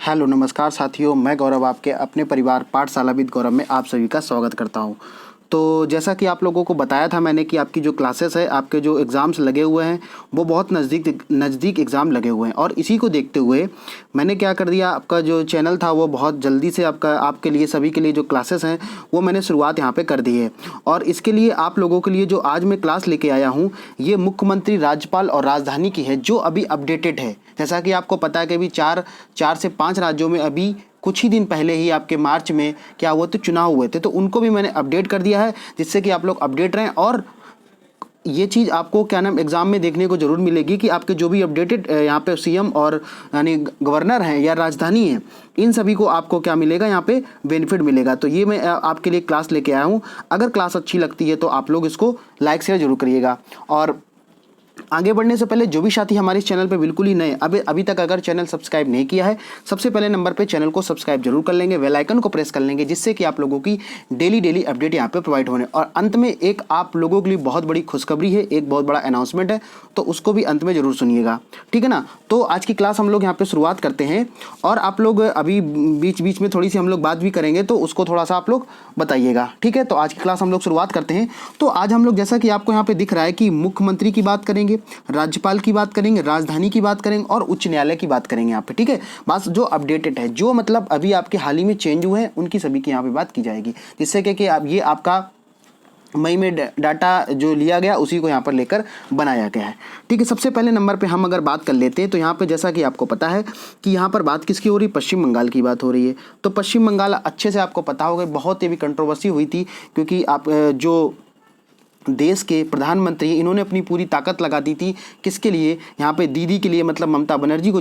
Hello नमस्कार साथियों, मैं गौरव आपके अपने परिवार पाठशाला विद गौरव में आप सभी का स्वागत करता हूं। तो जैसा कि आप लोगों को बताया था मैंने कि आपकी जो क्लासेस है, आपके जो एग्ज़ाम्स लगे हुए हैं वो बहुत नज़दीक एग्ज़ाम लगे हुए हैं और इसी को देखते हुए मैंने क्या कर दिया, आपका जो चैनल था वो बहुत जल्दी से आपके लिए सभी के लिए जो क्लासेस हैं वो मैंने शुरुआत यहाँ पे कर दी है। और इसके लिए आप लोगों के लिए जो आज मैं क्लास लेके आया हूँ ये मुख्यमंत्री, राज्यपाल और राजधानी की है, जो अभी अपडेटेड है। जैसा कि आपको पता है कि अभी चार से 5 राज्यों में अभी कुछ ही दिन पहले ही आपके मार्च में क्या हुआ, तो चुनाव हुए थे, तो उनको भी मैंने अपडेट कर दिया है जिससे कि आप लोग अपडेट रहें। और ये चीज़ आपको क्या नाम एग्ज़ाम में देखने को ज़रूर मिलेगी कि आपके जो भी अपडेटेड यहाँ पे सीएम और यानी गवर्नर हैं या राजधानी है, इन सभी को आपको क्या मिलेगा, यहाँ पे बेनिफिट मिलेगा। तो ये मैं आपके लिए क्लास लेके आया हूँ। अगर क्लास अच्छी लगती है तो आप लोग इसको लाइक शेयर जरूर करिएगा। और आगे बढ़ने से पहले जो भी साथी हमारे इस चैनल पे बिल्कुल ही नए अभी तक अगर चैनल सब्सक्राइब नहीं किया है, सबसे पहले नंबर पे चैनल को सब्सक्राइब जरूर कर लेंगे, बेल आइकन को प्रेस कर लेंगे, जिससे कि आप लोगों की डेली अपडेट यहाँ पे प्रोवाइड होने। और अंत में एक आप लोगों के लिए बहुत बड़ी खुशखबरी है, एक बहुत बड़ा अनाउंसमेंट है, तो उसको भी अंत में जरूर सुनिएगा, ठीक है ना। तो आज की क्लास हम लोग यहाँ पे शुरुआत करते हैं और आप लोग अभी बीच में थोड़ी सी हम लोग बात भी करेंगे, तो उसको थोड़ा सा आप लोग बताइएगा, ठीक है। तो आज की क्लास हम लोग शुरुआत करते हैं। तो आज हम लोग, जैसा कि आपको यहाँ पे दिख रहा है, कि मुख्यमंत्री की बात करेंगे, राज्यपाल की बात करेंगे, राजधानी की बात करेंगे और उच्च न्यायालय की बात करेंगे यहाँ पे, ठीक है। बस जो अपडेटेड है, जो मतलब अभी आपके हाल ही में चेंज हुए हैं, उनकी सभी की यहाँ पे बात की जाएगी, जिससे कि आप ये आपका मई में डाटा जो लिया गया उसी को यहाँ पर लेकर बनाया गया है, ठीक है। सबसे पहले नंबर पे हम अगर बात कर लेते हैं तो यहाँ पे जैसा कि आपको पता है कि यहाँ पर बात किसकी हो रही है, पश्चिम बंगाल की बात हो रही है। तो पश्चिम बंगाल अच्छे से आपको पता होगा, बहुत ही भी कंट्रोवर्सी हुई थी, क्योंकि आप जो देश के प्रधानमंत्री, इन्होंने अपनी पूरी ताकत लगा दी थी किसके लिए, यहाँ पे दीदी के लिए, मतलब ममता बनर्जी को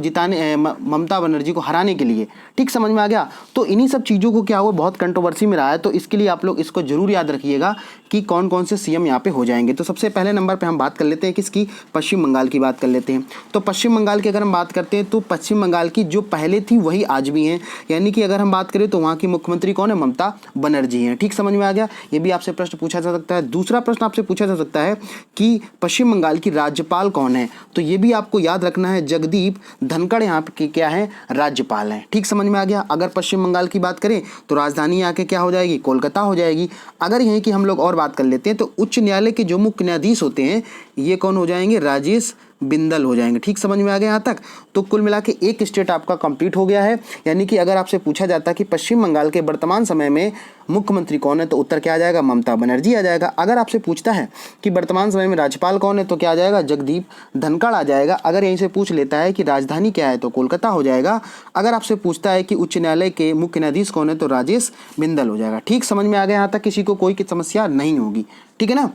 ममता बनर्जी को हराने के लिए, ठीक, समझ में आ गया। तो इन्हीं सब चीज़ों को क्या हुआ, बहुत कंट्रोवर्सी में रहा है। तो इसके लिए आप लोग इसको जरूर याद रखिएगा कि कौन कौन से सीएम यहाँ पे हो जाएंगे। तो सबसे पहले नंबर पर हम बात कर लेते हैं किसकी, पश्चिम बंगाल की बात कर लेते हैं। तो पश्चिम बंगाल की अगर हम बात करते हैं तो पश्चिम बंगाल की जो पहले थी वही आज भी हैं, यानी कि अगर हम बात करें तो वहाँ की मुख्यमंत्री कौन है, ममता बनर्जी हैं, ठीक, समझ में आ गया। ये भी आपसे प्रश्न पूछा जा सकता है। दूसरा प्रश्न आपसे पूछा जा सकता है कि पश्चिम बंगाल की राज्यपाल कौन है, तो ये भी आपको याद रखना है, जगदीप धनखड़ यहाँ पे क्या है, राज्यपाल हैं, ठीक, समझ में आ गया। अगर पश्चिम बंगाल की बात करें तो राजधानी आके क्या हो जाएगी, कोलकाता हो जाएगी। अगर यहीं की हम लोग और बात कर लेते हैं तो उच्च न्यायालय के जो मुख्य न्यायाधीश होते हैं ये कौन हो जाएंगे, राजेश बिंदल हो जाएंगे, ठीक, समझ में आ गया यहाँ तक। तो कुल मिला के एक स्टेट आपका कंप्लीट हो गया है। यानी कि अगर आपसे पूछा जाता कि पश्चिम बंगाल के वर्तमान समय में मुख्यमंत्री कौन है, तो उत्तर क्या आ जाएगा, ममता बनर्जी आ जाएगा। अगर आपसे पूछता है कि वर्तमान समय में राज्यपाल कौन है, तो क्या आ जाएगा, जगदीप धनखड़ आ जाएगा। अगर यहीं से पूछ लेता है कि राजधानी क्या है, तो कोलकाता हो जाएगा। अगर आपसे पूछता है कि उच्च न्यायालय के मुख्य न्यायाधीश कौन है, तो राजेश बिंदल हो जाएगा, ठीक, समझ में आ गया यहाँ तक, किसी को कोई समस्या नहीं होगी, ठीक है ना।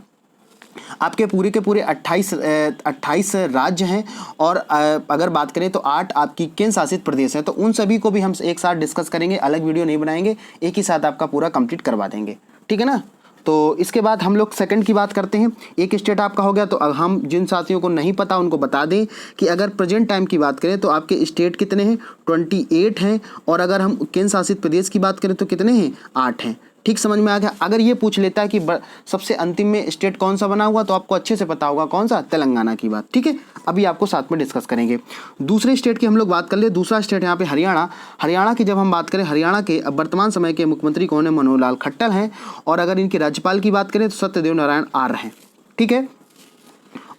आपके पूरे के पूरे 28 राज्य हैं और अगर बात करें तो 8 आपकी केंद्र शासित प्रदेश हैं। तो उन सभी को भी हम एक साथ डिस्कस करेंगे, अलग वीडियो नहीं बनाएंगे, एक ही साथ आपका पूरा कंप्लीट करवा देंगे, ठीक है ना। तो इसके बाद हम लोग सेकंड की बात करते हैं। एक स्टेट आपका हो गया। तो अब हम जिन साथियों को नहीं पता उनको बता दें कि अगर प्रेजेंट टाइम की बात करें तो आपके स्टेट कितने हैं, 28 हैं। और अगर हम केंद्र शासित प्रदेश की बात करें तो कितने हैं, 8 हैं, ठीक, समझ में आ गया। अगर ये पूछ लेता है कि सबसे अंतिम में स्टेट कौन सा बना हुआ, तो आपको अच्छे से पता होगा कौन सा, तेलंगाना की बात, ठीक है। अभी आपको साथ में डिस्कस करेंगे। दूसरे स्टेट की हम लोग बात कर ले। दूसरा स्टेट यहाँ पे हरियाणा की जब हम बात करें, हरियाणा के अब वर्तमान समय के मुख्यमंत्री कौन है, मनोहर लाल खट्टर हैं। और अगर इनके राज्यपाल की बात करें तो सत्यदेव नारायण आर्य हैं, ठीक है।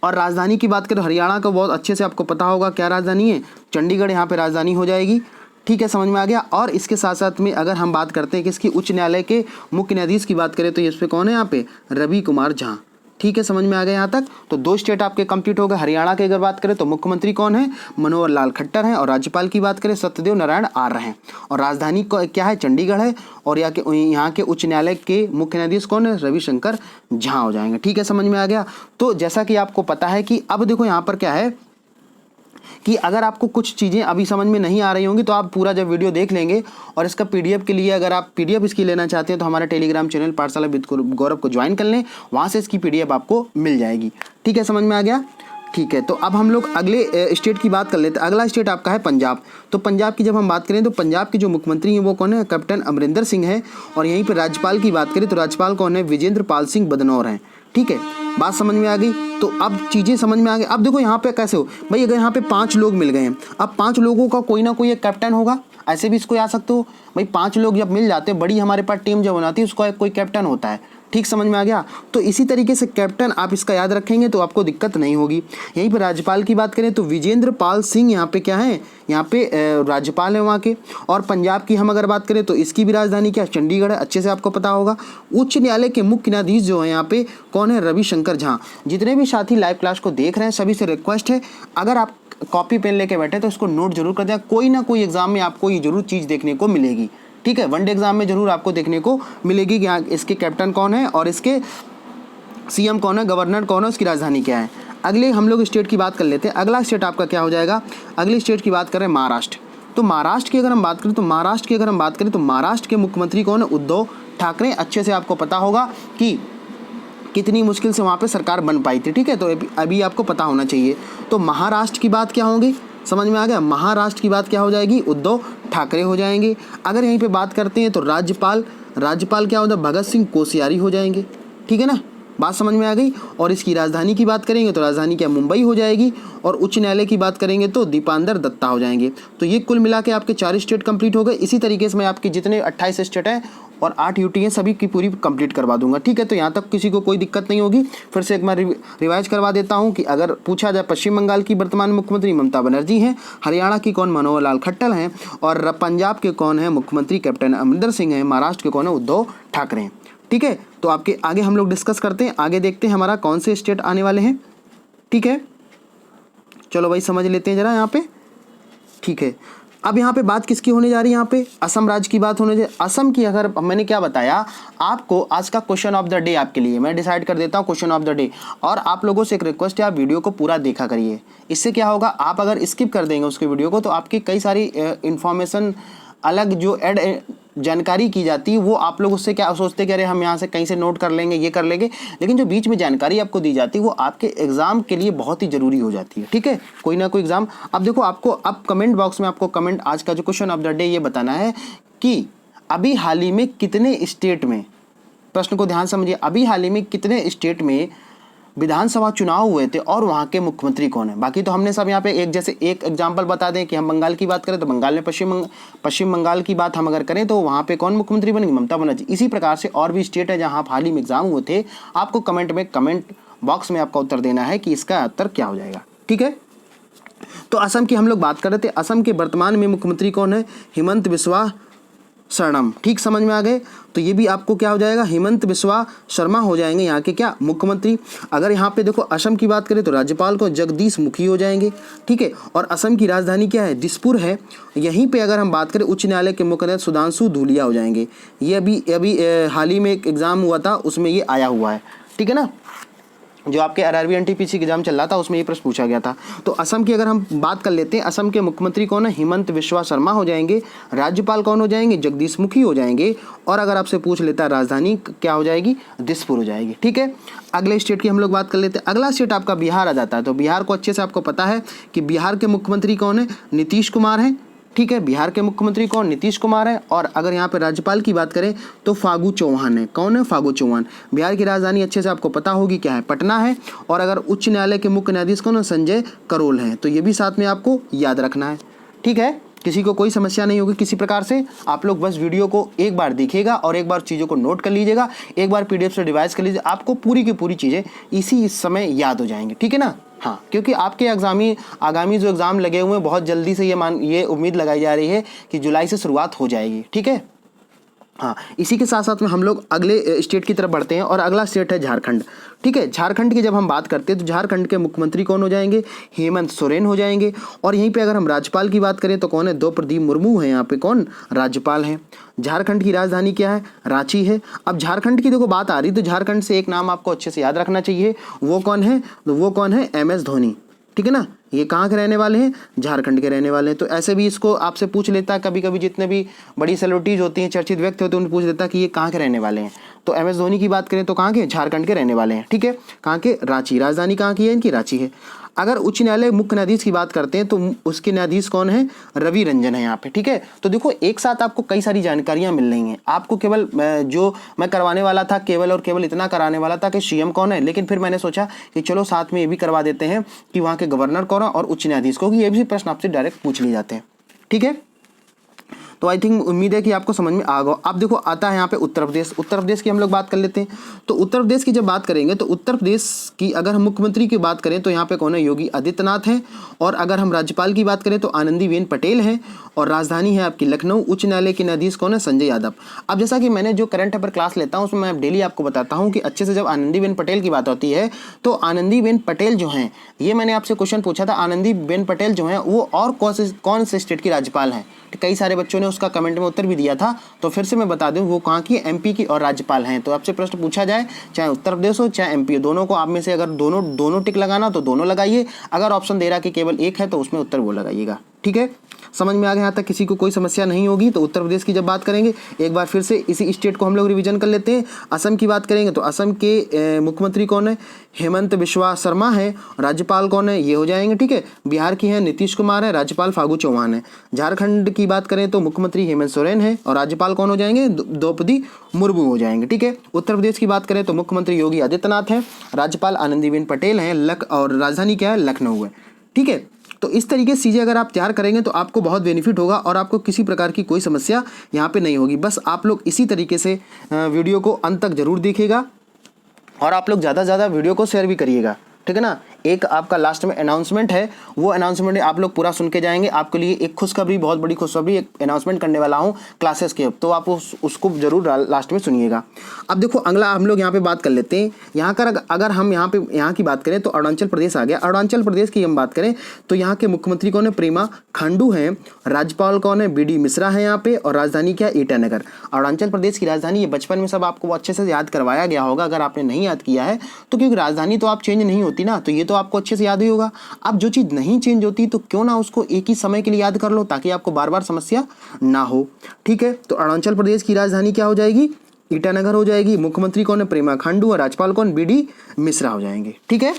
और राजधानी की बात करें, हरियाणा को बहुत अच्छे से आपको पता होगा क्या राजधानी है, चंडीगढ़ यहाँ पे राजधानी हो जाएगी, ठीक है, समझ में आ गया। और इसके साथ साथ में अगर हम बात करते हैं कि इसकी उच्च न्यायालय के मुख्य न्यायाधीश की बात करें तो इस पे कौन है, यहाँ पे रवि कुमार झा, ठीक है, समझ में आ गया यहाँ तक। तो 2 स्टेट आपके कंप्लीट हो गए। हरियाणा के अगर बात करें तो मुख्यमंत्री कौन है, मनोहर लाल खट्टर हैं। और राज्यपाल की बात करें सत्यदेव नारायण आर्य हैं। और राजधानी क्या है, चंडीगढ़ है। और यहाँ के उच्च न्यायालय के मुख्य न्यायाधीश कौन है, रविशंकर झा हो जाएंगे, ठीक है, समझ में आ गया। तो जैसा कि आपको पता है कि अब देखो यहाँ पर क्या है कि अगर आपको कुछ चीज़ें अभी समझ में नहीं आ रही होंगी तो आप पूरा जब वीडियो देख लेंगे और इसका पीडीएफ के लिए, अगर आप पीडीएफ इसकी लेना चाहते हैं तो हमारे टेलीग्राम चैनल पाठशाला विद गौरव को ज्वाइन कर लें, वहाँ से इसकी पीडीएफ आपको मिल जाएगी, ठीक है, समझ में आ गया, ठीक है। तो अब हम लोग अगले स्टेट की बात कर लेते हैं। अगला स्टेट आपका है पंजाब। तो पंजाब की जब हम बात करें तो पंजाब के जो मुख्यमंत्री हैं वो कौन है, कैप्टन अमरिंदर सिंह है। और यहीं पर राज्यपाल की बात करें तो राज्यपाल कौन है, विजेंद्र पाल सिंह बदनौर हैं, ठीक है, बात समझ में आ गई। तो अब चीज़ें समझ में आ गई। अब देखो यहाँ पे कैसे हो भाई, अगर यहाँ पे 5 लोग मिल गए हैं, अब 5 लोगों का कोई ना कोई एक कैप्टन होगा, ऐसे भी इसको आ सकते हो भाई। 5 लोग जब मिल जाते हैं, बड़ी हमारे पास टीम जब बनाती है, उसका कोई कैप्टन होता है। ठीक समझ में आ गया। तो इसी तरीके से कैप्टन आप इसका याद रखेंगे तो आपको दिक्कत नहीं होगी। यहीं पर राज्यपाल की बात करें तो विजेंद्र पाल सिंह यहाँ पे क्या है, यहाँ पे राज्यपाल है वहाँ के। और पंजाब की हम अगर बात करें तो इसकी भी राजधानी क्या, चंडीगढ़ है, अच्छे से आपको पता होगा। उच्च न्यायालय के मुख्य न्यायाधीश जो है यहाँ पे कौन है, रविशंकर झा। जितने भी साथी लाइव क्लास को देख रहे हैं सभी से रिक्वेस्ट है, अगर आप कॉपी पेन लेके बैठे तो इसको नोट जरूर कर दें। कोई ना कोई एग्जाम में आपको ये जरूर चीज़ देखने को मिलेगी। ठीक है, वनडे एग्जाम में जरूर आपको देखने को मिलेगी कि यहाँ इसके कैप्टन कौन है और इसके सीएम कौन है, गवर्नर कौन है, उसकी राजधानी क्या है। अगले हम लोग स्टेट की बात कर लेते हैं। अगला स्टेट आपका क्या हो जाएगा, अगली स्टेट की बात करें महाराष्ट्र। तो महाराष्ट्र की अगर हम बात करें तो महाराष्ट्र के मुख्यमंत्री कौन है, उद्धव ठाकरे। अच्छे से आपको पता होगा कि कितनी मुश्किल से वहाँ पे सरकार बन पाई थी। ठीक है, तो अभी आपको पता होना चाहिए। तो महाराष्ट्र की बात क्या होगी, समझ में आ गया। महाराष्ट्र की बात क्या हो जाएगी, उद्धव ठाकरे हो जाएंगे। अगर यहीं पे बात करते हैं तो राज्यपाल क्या होता है, भगत सिंह कोश्यारी हो जाएंगे। ठीक है ना, बात समझ में आ गई। और इसकी राजधानी की बात करेंगे तो राजधानी क्या, मुंबई हो जाएगी। और उच्च न्यायालय की बात करेंगे तो दीपांकर दत्ता हो जाएंगे। तो ये कुल मिला के आपके 4 स्टेट कंप्लीट हो गए। इसी तरीके से मैं आपके जितने 28 स्टेट हैं और 8 यूटी हैं सभी की पूरी कंप्लीट करवा दूंगा। ठीक है, तो यहाँ तक किसी को कोई दिक्कत नहीं होगी। फिर से एक बार रिवाइज करवा देता हूँ कि अगर पूछा जाए, पश्चिम बंगाल की वर्तमान मुख्यमंत्री ममता बनर्जी हैं, हरियाणा की कौन, मनोहर लाल खट्टर हैं, और पंजाब के कौन है मुख्यमंत्री कैप्टन अमरिंदर सिंह हैं, महाराष्ट्र के कौन है, उद्धव ठाकरे हैं। ठीक है, तो आपके आगे हम लोग डिस्कस करते हैं। आगे देखते हैं हमारा कौन से स्टेट आने वाले हैं। ठीक है, चलो भाई समझ लेते हैं जरा यहाँ पे। ठीक है, अब यहाँ पे बात किसकी होने जा रही है, यहाँ पे असम राज्य की बात होने जा रही है। असम की अगर मैंने क्या बताया आपको, आज का क्वेश्चन ऑफ द डे आपके लिए मैं डिसाइड कर देता हूँ क्वेश्चन ऑफ द डे। और आप लोगों से एक रिक्वेस्ट है, आप वीडियो को पूरा देखा करिए। इससे क्या होगा, आप अगर स्किप कर देंगे उसके वीडियो को तो आपकी कई सारी इंफॉर्मेशन अलग जो ऐड जानकारी की जाती है वो आप लोग उससे क्या सोचते कि अरे हम यहाँ से कहीं से नोट कर लेंगे, ये कर लेंगे। लेकिन जो बीच में जानकारी आपको दी जाती है वो आपके एग्जाम के लिए बहुत ही जरूरी हो जाती है। ठीक है, कोई ना कोई एग्जाम। अब देखो आपको, अब कमेंट बॉक्स में आपको कमेंट, आज का जो क्वेश्चन ऑफ द डे ये बताना है कि अभी हाल ही में कितने स्टेट में, प्रश्न को ध्यान समझिए, अभी हाल ही में कितने स्टेट में विधानसभा चुनाव हुए थे और वहाँ के मुख्यमंत्री कौन है। बाकी तो हमने सब यहाँ पे एक जैसे एक एग्जांपल बता दें कि हम बंगाल की बात करें तो बंगाल में पश्चिम बंगाल की बात हम अगर करें तो वहाँ पे कौन मुख्यमंत्री बनेंगे, ममता बनर्जी। इसी प्रकार से और भी स्टेट है जहाँ हाल ही में एग्जाम हुए थे। आपको कमेंट बॉक्स में आपका उत्तर देना है कि इसका उत्तर क्या हो जाएगा। ठीक है, तो असम की हम लोग बात कर रहे थे। असम के वर्तमान में मुख्यमंत्री कौन है, हिमंत बिस्वा शर्मा। ठीक समझ में आ गए। तो ये भी आपको क्या हो जाएगा, हिमंत बिस्वा शर्मा हो जाएंगे यहाँ के क्या, मुख्यमंत्री। अगर यहाँ पे देखो असम की बात करें तो राज्यपाल को जगदीश मुखी हो जाएंगे। ठीक है, और असम की राजधानी क्या है, दिसपुर है। यहीं पे अगर हम बात करें उच्च न्यायालय के मुख्य न्यायाधीश सुधांशु धूलिया हो जाएंगे। ये अभी हाल ही में एक एग्जाम हुआ था उसमें ये आया हुआ है। ठीक है ना, जो आपके आरआरबी एनटीपीसी एग्जाम चल रहा था उसमें ये प्रश्न पूछा गया था। तो असम की अगर हम बात कर लेते हैं, असम के मुख्यमंत्री कौन है, हिमंत बिस्वा शर्मा हो जाएंगे। राज्यपाल कौन हो जाएंगे, जगदीश मुखी हो जाएंगे। और अगर आपसे पूछ लेता है राजधानी क्या हो जाएगी, दिसपुर हो जाएगी। ठीक है, अगले स्टेट की हम लोग बात कर लेते हैं। अगला स्टेट आपका बिहार आ जाता है। तो बिहार को अच्छे से आपको पता है कि बिहार के मुख्यमंत्री कौन है, नीतीश कुमार हैं। ठीक है, बिहार के मुख्यमंत्री कौन, नीतीश कुमार है। और अगर यहाँ पे राज्यपाल की बात करें तो फागू चौहान है। कौन है, फागू चौहान। बिहार की राजधानी अच्छे से आपको पता होगी क्या है, पटना है। और अगर उच्च न्यायालय के मुख्य न्यायाधीश कौन है, संजय करोल हैं। तो ये भी साथ में आपको याद रखना है। ठीक है, किसी को कोई समस्या नहीं होगी किसी प्रकार से। आप लोग बस वीडियो को एक बार देखिएगा और एक बार चीज़ों को नोट कर लीजिएगा, एक बार पीडीएफ से रिवाइज कर लीजिए, आपको पूरी की पूरी चीज़ें इस समय याद हो जाएंगी। ठीक है ना, हाँ, क्योंकि आपके आगामी जो एग्ज़ाम लगे हुए हैं बहुत जल्दी से ये उम्मीद लगाई जा रही है कि जुलाई से शुरुआत हो जाएगी। ठीक है, हाँ, इसी के साथ साथ में हम लोग अगले स्टेट की तरफ बढ़ते हैं और अगला स्टेट है झारखंड। ठीक है, झारखंड की जब हम बात करते हैं तो झारखंड के मुख्यमंत्री कौन हो जाएंगे, हेमंत सोरेन हो जाएंगे। और यहीं पे अगर हम राज्यपाल की बात करें तो कौन है, द्रौपदी मुर्मू है यहाँ पे कौन, राज्यपाल हैं। झारखंड की राजधानी क्या है, रांची है। अब झारखंड की देखो बात आ रही तो झारखंड से एक नाम आपको अच्छे से याद रखना चाहिए, वो कौन है, तो वो कौन है, MS धोनी। ठीक है ना, ये कहाँ के रहने वाले हैं, झारखंड के रहने वाले हैं। तो ऐसे भी इसको आपसे पूछ लेता है कभी कभी, जितने भी बड़ी सेलिब्रिटीज होती हैं, चर्चित व्यक्ति होते हैं, उन्हें पूछ लेता है कि ये कहाँ के रहने वाले हैं। तो MS धोनी की बात करें तो कहाँ के, झारखंड के रहने वाले हैं। ठीक है, कहाँ के, रांची। राजधानी कहाँ की है इनकी, रांची है। अगर उच्च न्यायालय मुख्य न्यायाधीश की बात करते हैं तो उसके न्यायाधीश कौन है, रवि रंजन है यहाँ पे, ठीक है। तो देखो एक साथ आपको कई सारी जानकारियां मिल रही हैं। आपको केवल जो मैं करवाने वाला था केवल और केवल इतना कराने वाला था कि सीएम कौन है, लेकिन फिर मैंने सोचा कि चलो साथ में ये भी करवा देते हैं कि वहाँ के गवर्नर कौन है और उच्च न्यायाधीश को, ये भी प्रश्न आपसे डायरेक्ट पूछ लिए जाते हैं, ठीक है। तो आई थिंक उम्मीद है कि आपको समझ में आ गया। अब देखो आता है यहाँ पे उत्तर प्रदेश। उत्तर प्रदेश की हम लोग बात कर लेते हैं। तो उत्तर प्रदेश की जब बात करेंगे तो उत्तर प्रदेश की अगर हम मुख्यमंत्री की बात करें तो यहाँ पे कौन है, योगी आदित्यनाथ हैं। और अगर हम राज्यपाल की बात करें तो आनंदीबेन पटेल हैं। और राजधानी है आपकी लखनऊ। उच्च न्यायालय के न्यायाधीश कौन है, संजय यादव। अब जैसा कि मैंने जो करंट अफेयर क्लास लेता हूँ उसमें मैं डेली आपको बताता हूँ कि अच्छे से जब आनंदीबेन पटेल की बात होती है तो आनंदीबेन पटेल जो हैं, ये मैंने आपसे क्वेश्चन पूछा था, आनंदीबेन पटेल जो हैं वो और कौन से स्टेट की राज्यपाल हैं। कई सारे बच्चों ने उसका कमेंट में उत्तर भी दिया था, तो फिर से मैं बता दूं वो कहाँ की, एमपी की और राज्यपाल हैं। तो आपसे प्रश्न पूछा जाए चाहे उत्तर प्रदेश हो चाहे एमपी हो, दोनों को आप में से अगर दोनों टिक लगाना तो दोनों लगाइए। अगर ऑप्शन दे रहा कि केवल एक है तो उसमें उत्तर वो लगाइएगा, ठीक है। समझ में आ गया, यहाँ तक किसी को कोई समस्या नहीं होगी। तो उत्तर प्रदेश की जब बात करेंगे एक बार फिर से इसी स्टेट को हम लोग रिवीजन कर लेते हैं। असम की बात करेंगे तो असम के मुख्यमंत्री कौन है, हेमंत बिश्वा शर्मा है। राज्यपाल कौन है, ये हो जाएंगे, ठीक है। बिहार की है नीतीश कुमार है, राज्यपाल फागू चौहान है। झारखंड की बात करें तो मुख्यमंत्री हेमंत सोरेन है और राज्यपाल कौन हो जाएंगे, द्रौपदी मुर्मू हो जाएंगे, ठीक है। उत्तर प्रदेश की बात करें तो मुख्यमंत्री योगी आदित्यनाथ है, राज्यपाल आनंदीबेन पटेल हैं, और राजधानी क्या है, लखनऊ है, ठीक है। तो इस तरीके से चीज़ें अगर आप तैयार करेंगे तो आपको बहुत बेनिफिट होगा और आपको किसी प्रकार की कोई समस्या यहाँ पे नहीं होगी। बस आप लोग इसी तरीके से वीडियो को अंत तक जरूर देखिएगा और आप लोग ज़्यादा से ज़्यादा वीडियो को शेयर भी करिएगा, ठीक है ना। एक आपका लास्ट में अनाउंसमेंट है, वो अनाउंसमेंट आप लोग पूरा सुन के जाएंगे। आपके लिए एक खुशखबरी, बहुत बड़ी खुशखबरी, एक अनाउंसमेंट करने वाला हूँ क्लासेस के, तो आप उसको जरूर लास्ट में सुनिएगा। अब देखो अगला हम लोग यहाँ पे बात कर लेते हैं। यहाँ कर अगर हम यहाँ की बात करें तो अरुणाचल प्रदेश आ गया। अरुणाचल प्रदेश की हम बात करें तो यहाँ के मुख्यमंत्री कौन है, प्रेमा खांडू हैं। राज्यपाल कौन है, बीडी मिश्रा है यहाँ पे। और राजधानी क्या है, ईटानगर। अरुणाचल प्रदेश की राजधानी, ये बचपन में सब आपको अच्छे से याद करवाया गया होगा। अगर आपने नहीं याद किया है तो क्योंकि राजधानी तो आप चेंज नहीं होती ना, तो ये तो आपको अच्छे से याद ही होगा। अब जो चीज नहीं चेंज होती तो क्यों ना उसको एक ही समय के लिए याद कर लो ताकि आपको बार बार समस्या ना हो, ठीक है। तो अरुणाचल प्रदेश की राजधानी क्या हो जाएगी, ईटानगर हो जाएगी। मुख्यमंत्री कौन है, प्रेमा खांडू। और राज्यपाल कौन, बीडी मिश्रा हो जाएंगे, ठीक है।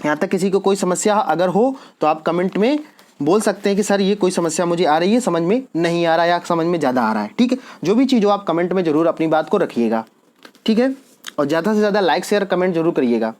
यहां तक किसी को कोई समस्या अगर हो तो आप कमेंट में बोल सकते हैं कि सर ये कोई समस्या मुझे आ रही है, समझ में नहीं आ रहा है या समझ में ज़्यादा आ रहा है, ठीक है। जो भी चीज़ हो आप कमेंट में जरूर अपनी बात को रखिएगा, ठीक है। और ज़्यादा से ज़्यादा लाइक शेयर कमेंट जरूर करिएगा।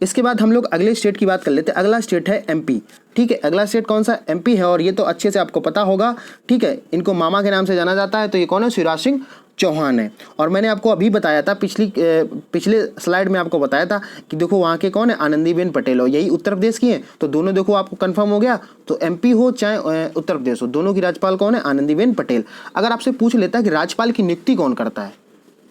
इसके बाद हम लोग अगले स्टेट की बात कर लेते हैं। अगला स्टेट है एमपी, ठीक है। अगला स्टेट कौन सा, एमपी है। और ये तो अच्छे से आपको पता होगा, ठीक है। इनको मामा के नाम से जाना जाता है। तो ये कौन है, शिवराज सिंह चौहान है। और मैंने आपको अभी बताया था, पिछले स्लाइड में आपको बताया था कि देखो वहाँ के कौन है, आनंदीबेन पटेल हो, यही उत्तर प्रदेश की हैं। तो दोनों देखो आपको कंफर्म हो गया। तो एमपी हो चाहे उत्तर प्रदेश हो, दोनों की राज्यपाल कौन है, आनंदीबेन पटेल। अगर आपसे पूछ लेता है कि राज्यपाल की नियुक्ति कौन करता है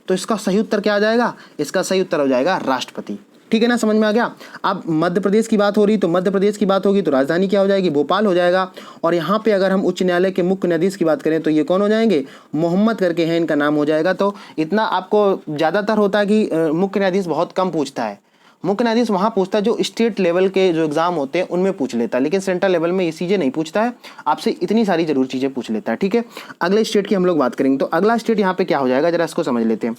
तो इसका सही उत्तर क्या आ जाएगा, इसका सही उत्तर हो जाएगा राष्ट्रपति, ठीक है ना, समझ में आ गया। अब मध्य प्रदेश की बात हो रही तो मध्य प्रदेश की बात होगी तो राजधानी क्या हो जाएगी, भोपाल हो जाएगा। और यहाँ पे अगर हम उच्च न्यायालय के मुख्य न्यायाधीश की बात करें तो ये कौन हो जाएंगे, मोहम्मद करके हैं, इनका नाम हो जाएगा। तो इतना आपको ज़्यादातर होता है कि मुख्य न्यायाधीश बहुत कम पूछता है। मुख्य न्यायाधीश वहाँ पूछता है जो स्टेट लेवल के जो एग्जाम होते हैं उनमें पूछ लेता है, लेकिन सेंट्रल लेवल में ये चीज़ें नहीं पूछता है। आपसे इतनी सारी जरूर चीज़ें पूछ लेता है, ठीक है। अगले स्टेट की हम लोग बात करेंगे तो अगला स्टेट यहाँ पे क्या हो जाएगा, जरा इसको समझ लेते हैं।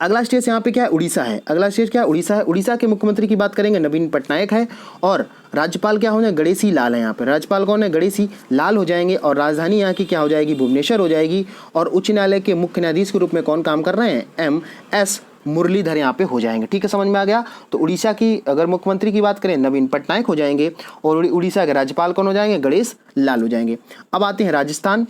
अगला स्टेट यहाँ पे क्या है, उड़ीसा है। अगला स्टेट क्या है, उड़ीसा है। उड़ीसा के मुख्यमंत्री की बात करेंगे, नवीन पटनायक है। और राज्यपाल क्या हो जाए, गणेशी लाल है यहाँ पे। राज्यपाल कौन है, गणेशी लाल हो जाएंगे। और राजधानी यहाँ की क्या हो जाएगी, भुवनेश्वर हो जाएगी। और उच्च न्यायालय के मुख्य न्यायाधीश के रूप में कौन काम कर रहे हैं, MS मुरलीधर यहाँ पे हो जाएंगे, ठीक है, समझ में आ गया। तो उड़ीसा की अगर मुख्यमंत्री की बात करें नवीन पटनायक हो जाएंगे। और उड़ीसा के राज्यपाल कौन हो जाएंगे, गणेश लाल हो जाएंगे। अब आते हैं राजस्थान।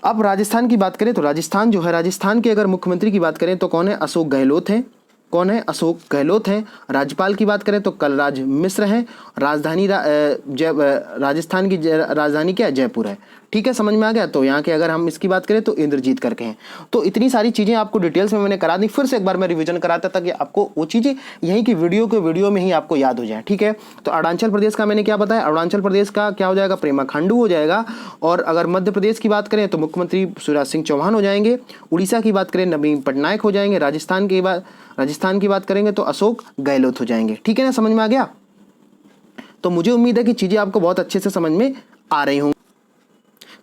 अब राजस्थान की बात करें तो राजस्थान जो है, राजस्थान के अगर मुख्यमंत्री की बात करें तो कौन है, अशोक गहलोत हैं। कौन है, अशोक गहलोत हैं। राज्यपाल की बात करें तो कलराज मिश्र हैं। राजधानी राजस्थान की राजधानी क्या है, जयपुर है, ठीक है, समझ में आ गया। तो यहाँ के अगर हम इसकी बात करें तो इंद्रजीत करके हैं। तो इतनी सारी चीज़ें आपको डिटेल्स में मैंने करा दी, फिर से एक बार मैं रिवीजन कराता था कि आपको वो चीज़ें यहीं की वीडियो में ही आपको याद हो जाए, ठीक है। तो अरुणाचल प्रदेश का मैंने क्या बताया, अरुणाचल प्रदेश का क्या हो जाएगा, प्रेमा खांडू हो जाएगा। और अगर मध्य प्रदेश की बात करें तो मुख्यमंत्री शिवराज सिंह चौहान हो जाएंगे। उड़ीसा की बात करें नवीन पटनायक हो जाएंगे। राजस्थान की बात करेंगे तो अशोक गहलोत हो जाएंगे, ठीक है ना, समझ में आ गया। तो मुझे उम्मीद है कि चीज़ें आपको बहुत अच्छे से समझ में आ रही होंगी।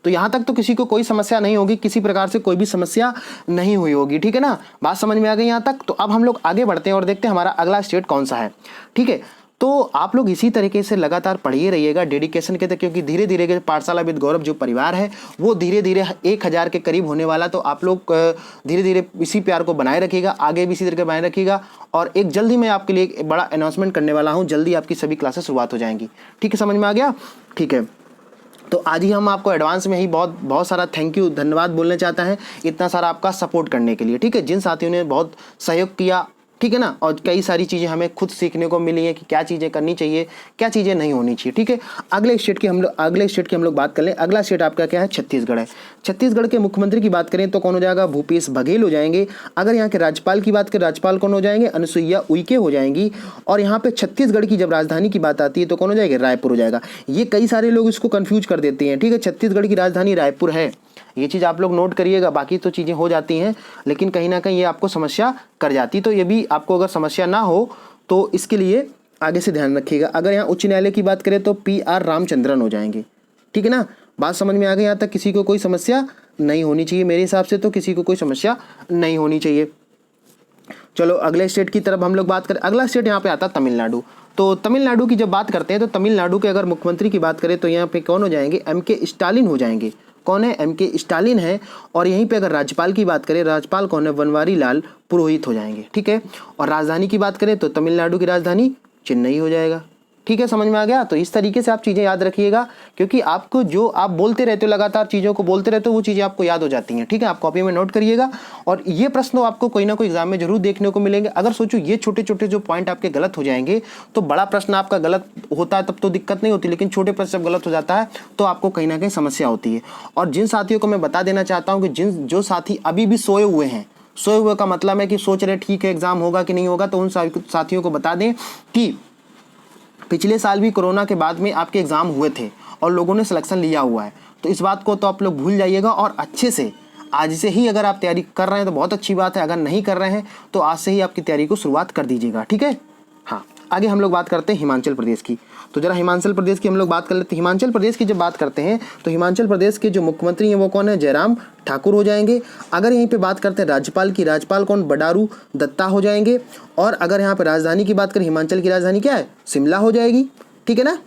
तो यहाँ तक तो किसी को कोई समस्या नहीं होगी, किसी प्रकार से कोई भी समस्या नहीं हुई होगी, ठीक है ना, बात समझ में आ गई यहाँ तक। तो अब हम लोग आगे बढ़ते हैं और देखते हैं हमारा अगला स्टेट कौन सा है, ठीक है। तो आप लोग इसी तरीके से लगातार पढ़िए रहिएगा डेडिकेशन के तक, क्योंकि धीरे धीरे पाठशाला विद गौरव जो परिवार है वो धीरे धीरे 1000 के करीब होने वाला। तो आप लोग धीरे धीरे इसी प्यार को बनाए रखिएगा, आगे भी इसी तरीके बनाए रखिएगा। और एक जल्दी मैं आपके लिए एक बड़ा अनाउंसमेंट करने वाला हूँ, जल्दी आपकी सभी क्लासेस शुरुआत हो जाएंगी। ठीक है, समझ में आ गया? ठीक है, तो आज ही हम आपको एडवांस में ही बहुत सारा थैंक यू, धन्यवाद बोलना चाहता है इतना सारा आपका सपोर्ट करने के लिए। ठीक है, जिन साथियों ने बहुत सहयोग किया, ठीक है ना, और कई सारी चीज़ें हमें खुद सीखने को मिली है कि क्या चीज़ें करनी चाहिए, क्या चीज़ें नहीं होनी चाहिए। ठीक है, अगले स्टेट की हम लोग बात कर लें। अगला स्टेट आपका क्या है? छत्तीसगढ़ है। छत्तीसगढ़ के मुख्यमंत्री की बात करें तो कौन हो जाएगा? भूपेश बघेल हो जाएंगे। अगर यहाँ के राज्यपाल की बात करें, राज्यपाल कौन हो जाएंगे? अनुसुईया उइके हो जाएंगी। और यहाँ पे छत्तीसगढ़ की जब राजधानी की बात आती है तो कौन हो जाएगा? रायपुर हो जाएगा। ये कई सारे लोग इसको कन्फ्यूज कर देते हैं। ठीक है, छत्तीसगढ़ की राजधानी रायपुर है, ये चीज़ आप लोग नोट करिएगा। बाकी तो चीज़ें हो जाती हैं, लेकिन कहीं ना कहीं ये आपको समस्या कर जाती। तो ये भी आपको अगर समस्या ना हो तो इसके लिए आगे से ध्यान रखिएगा। अगर यहाँ उच्च न्यायालय की बात करें तो PR रामचंद्रन हो जाएंगे। ठीक है ना, बात समझ में आ गई? यहाँ तक किसी को कोई समस्या नहीं होनी चाहिए मेरे हिसाब से, तो किसी को कोई समस्या नहीं होनी चाहिए। चलो अगले स्टेट की तरफ हम लोग बात करें। अगला स्टेट यहाँ पे आता है तमिलनाडु। तो तमिलनाडु की जब बात करते हैं तो तमिलनाडु के अगर मुख्यमंत्री की बात करें तो यहाँ पे कौन हो जाएंगे? MK स्टालिन हो जाएंगे। कौन है? MK स्टालिन है। और यहीं पे अगर राज्यपाल की बात करें, राज्यपाल कौन है? बनवारी लाल पुरोहित हो जाएंगे। ठीक है, और राजधानी की बात करें तो तमिलनाडु की राजधानी चेन्नई हो जाएगा। ठीक है, समझ में आ गया? तो इस तरीके से आप चीज़ें याद रखिएगा, क्योंकि आपको जो आप बोलते रहते हो, लगातार चीज़ों को बोलते रहते हो, वो चीज़ें आपको याद हो जाती हैं। ठीक है, आप कॉपी में नोट करिएगा। और ये प्रश्न आपको कोई ना कोई एग्जाम में जरूर देखने को मिलेंगे। अगर सोचो ये छोटे छोटे जो पॉइंट आपके गलत हो जाएंगे तो बड़ा प्रश्न आपका गलत होता है तब तो दिक्कत नहीं होती, लेकिन छोटे प्रश्न जब गलत हो जाता है तो आपको कहीं ना कहीं समस्या होती है। और जिन साथियों को मैं बता देना चाहता हूँ कि जो साथी अभी भी सोए हुए हैं, सोए हुए का मतलब है कि सोच रहे ठीक है एग्जाम होगा कि नहीं होगा, तो उन साथियों को बता दें कि पिछले साल भी कोरोना के बाद में आपके एग्ज़ाम हुए थे और लोगों ने सिलेक्शन लिया हुआ है। तो इस बात को तो आप लोग भूल जाइएगा और अच्छे से आज से ही अगर आप तैयारी कर रहे हैं तो बहुत अच्छी बात है, अगर नहीं कर रहे हैं तो आज से ही आपकी तैयारी को शुरुआत कर दीजिएगा। ठीक है, हाँ, आगे हम लोग बात करते हैं हिमाचल प्रदेश की। तो जरा हिमाचल प्रदेश की हम लोग बात कर लेते हैं। हिमाचल प्रदेश की जब बात करते हैं तो हिमाचल प्रदेश के जो मुख्यमंत्री हैं वो कौन है? जयराम ठाकुर हो जाएंगे। अगर यहीं पे बात करते हैं राज्यपाल की, राज्यपाल कौन? बंडारू दत्ता हो जाएंगे। और अगर यहाँ पे राजधानी की बात करें, हिमाचल की राजधानी क्या है? शिमला हो जाएगी। ठीक है ना।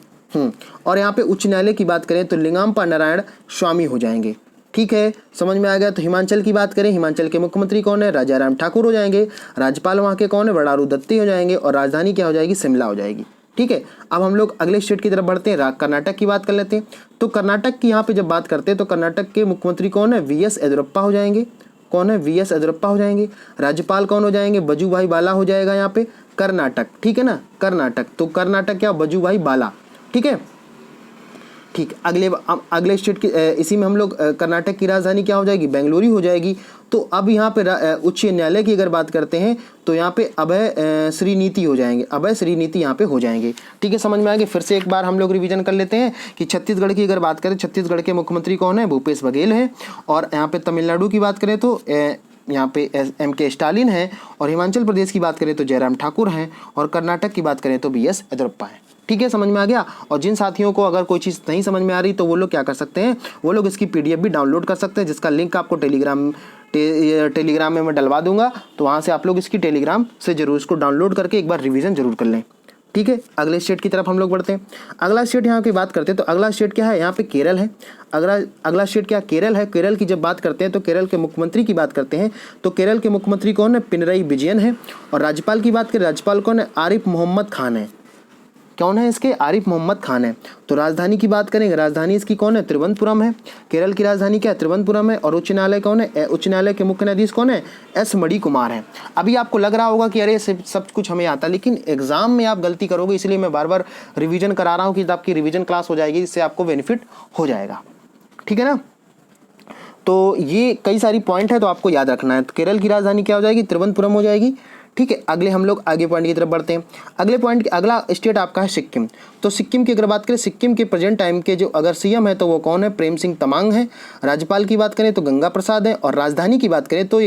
और यहाँ पे उच्च न्यायालय की बात करें तो लिंगामपा नारायण स्वामी हो जाएंगे। ठीक है, समझ में आ गया? तो हिमाचल की बात करें, हिमाचल के मुख्यमंत्री कौन है? राजाराम ठाकुर हो जाएंगे। राज्यपाल वहाँ के कौन है? बंडारू दत्ती हो जाएंगे। और राजधानी क्या हो जाएगी? शिमला हो जाएगी। ठीक है, अब हम लोग अगले स्टेट की तरफ बढ़ते हैं, कर्नाटक की बात कर लेते हैं। तो कर्नाटक की यहाँ पे जब बात करते हैं तो कर्नाटक के मुख्यमंत्री कौन है? VS येदियुरप्पा हो जाएंगे। कौन है? VS येदियुरप्पा हो जाएंगे। राज्यपाल कौन हो जाएंगे? वजुभाई वाला हो जाएगा यहाँ पे कर्नाटक। ठीक है ना, कर्नाटक। तो कर्नाटक क्या? वजुभाई वाला। ठीक है, ठीक। अगले स्टेट की इसी में हम लोग कर्नाटक की राजधानी क्या हो जाएगी? बेंगलुरु हो जाएगी। तो अब यहाँ पे उच्च न्यायालय की अगर बात करते हैं तो यहाँ पे अभय श्रीनीति हो जाएंगे। अभय श्रीनीति यहाँ पे हो जाएंगे। ठीक है, समझ में आएंगे? फिर से एक बार हम लोग रिवीजन कर लेते हैं कि छत्तीसगढ़ की अगर बात करें, छत्तीसगढ़ के मुख्यमंत्री कौन है? भूपेश बघेल है। और यहाँ पे तमिलनाडु की बात करें तो यहाँ पे MK स्टालिन है। और हिमाचल प्रदेश की बात करें तो जयराम ठाकुर हैं। और कर्नाटक की बात करें तो VS येदियुरप्पा है। ठीक है, समझ में आ गया? और जिन साथियों को अगर कोई चीज़ नहीं समझ में आ रही तो वो लोग क्या कर सकते हैं? वो लोग इसकी PDF भी डाउनलोड कर सकते हैं, जिसका लिंक आपको टेलीग्राम में मैं डलवा दूंगा। तो वहाँ से आप लोग इसकी टेलीग्राम से जरूर इसको डाउनलोड करके एक बार रिवीजन जरूर कर लें। ठीक है, अगले स्टेट की तरफ हम लोग बढ़ते हैं। अगला स्टेट यहाँ की बात करते हैं तो अगला स्टेट क्या है? यहाँ पे केरल है। अगला स्टेट क्या? केरल है। केरल की जब बात करते हैं तो केरल के मुख्यमंत्री की बात करते हैं तो केरल के मुख्यमंत्री कौन है? पिनरई विजयन है। और राज्यपाल की बात करें, राज्यपाल कौन है? आरिफ मोहम्मद खान है। कौन है इसके? आरिफ मोहम्मद खान है। तो राजधानी की बात करेंगे, राजधानी इसकी कौन है? तिरुवनंतपुरम है। केरल की राजधानी क्या है? तिरुवनंतपुरम है। और उच्च न्यायालय कौन है? उच्च न्यायालय के मुख्य न्यायाधीश कौन है? S मणिकुमार है। अभी आपको लग रहा होगा कि अरे सब कुछ हमें आता, लेकिन एग्जाम में आप गलती करोगे, इसलिए मैं बार बार रिविजन करा रहा हूँ कि आपकी रिविजन क्लास हो जाएगी, इससे आपको बेनिफिट हो जाएगा। ठीक है ना। तो ये कई सारी पॉइंट है तो आपको याद रखना है। तो केरल की राजधानी क्या हो जाएगी? तिरुवनंतपुरम हो जाएगी। ठीक है, अगले हम लोग आगे पॉइंट की तरफ बढ़ते हैं। अगला स्टेट आपका है सिक्किम। तो सिक्किम की अगर बात करें, सिक्किम के प्रेजेंट टाइम के जो अगर CM है तो वो कौन है? प्रेम सिंह तमांग है। राज्यपाल की बात करें तो गंगा प्रसाद है। और राजधानी की बात करें तो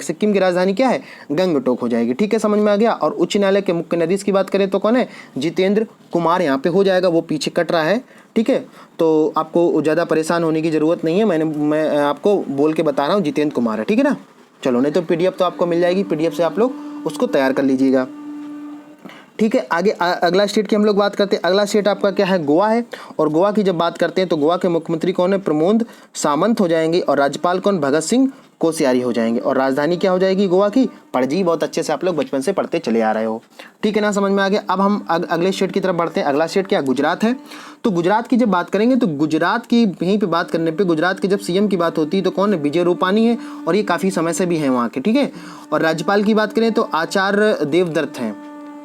सिक्किम की राजधानी क्या है? गंगटोक हो जाएगी। ठीक है, समझ में आ गया? और उच्च न्यायालय के मुख्य न्यायाधीश की बात करें तो कौन है? जितेंद्र कुमार यहाँ पे हो जाएगा। वो पीछे कट रहा है। ठीक है, तो आपको ज़्यादा परेशान होने की ज़रूरत नहीं है, मैं आपको बोल के बता रहा हूँ, जितेंद्र कुमार है। ठीक है ना। चलो, नहीं तो PDF तो आपको मिल जाएगी, PDF से आप लोग उसको तैयार कर लीजिएगा। ठीक है, आगे अगला स्टेट की हम लोग बात करते हैं। अगला स्टेट आपका क्या है, गोवा है। और गोवा की जब बात करते हैं तो गोवा के मुख्यमंत्री कौन है, प्रमोद सावंत हो जाएंगे। और राज्यपाल कौन, भगत सिंह कोश्यारी हो जाएंगे। और राजधानी क्या हो जाएगी गोवा की, पणजी। बहुत अच्छे से आप लोग बचपन से पढ़ते चले आ रहे हो, ठीक है ना, समझ में आ गया। अब हम अगले स्टेट की तरफ बढ़ते हैं। अगला स्टेट क्या, गुजरात है। तो गुजरात की जब बात करेंगे तो गुजरात की यहीं पे बात करने पे गुजरात के जब सीएम की बात होती है तो कौन है, विजय रूपानी है। और ये काफ़ी समय से भी है वहाँ के, ठीक है। और राज्यपाल की बात करें तो आचार्य देवव्रत हैं।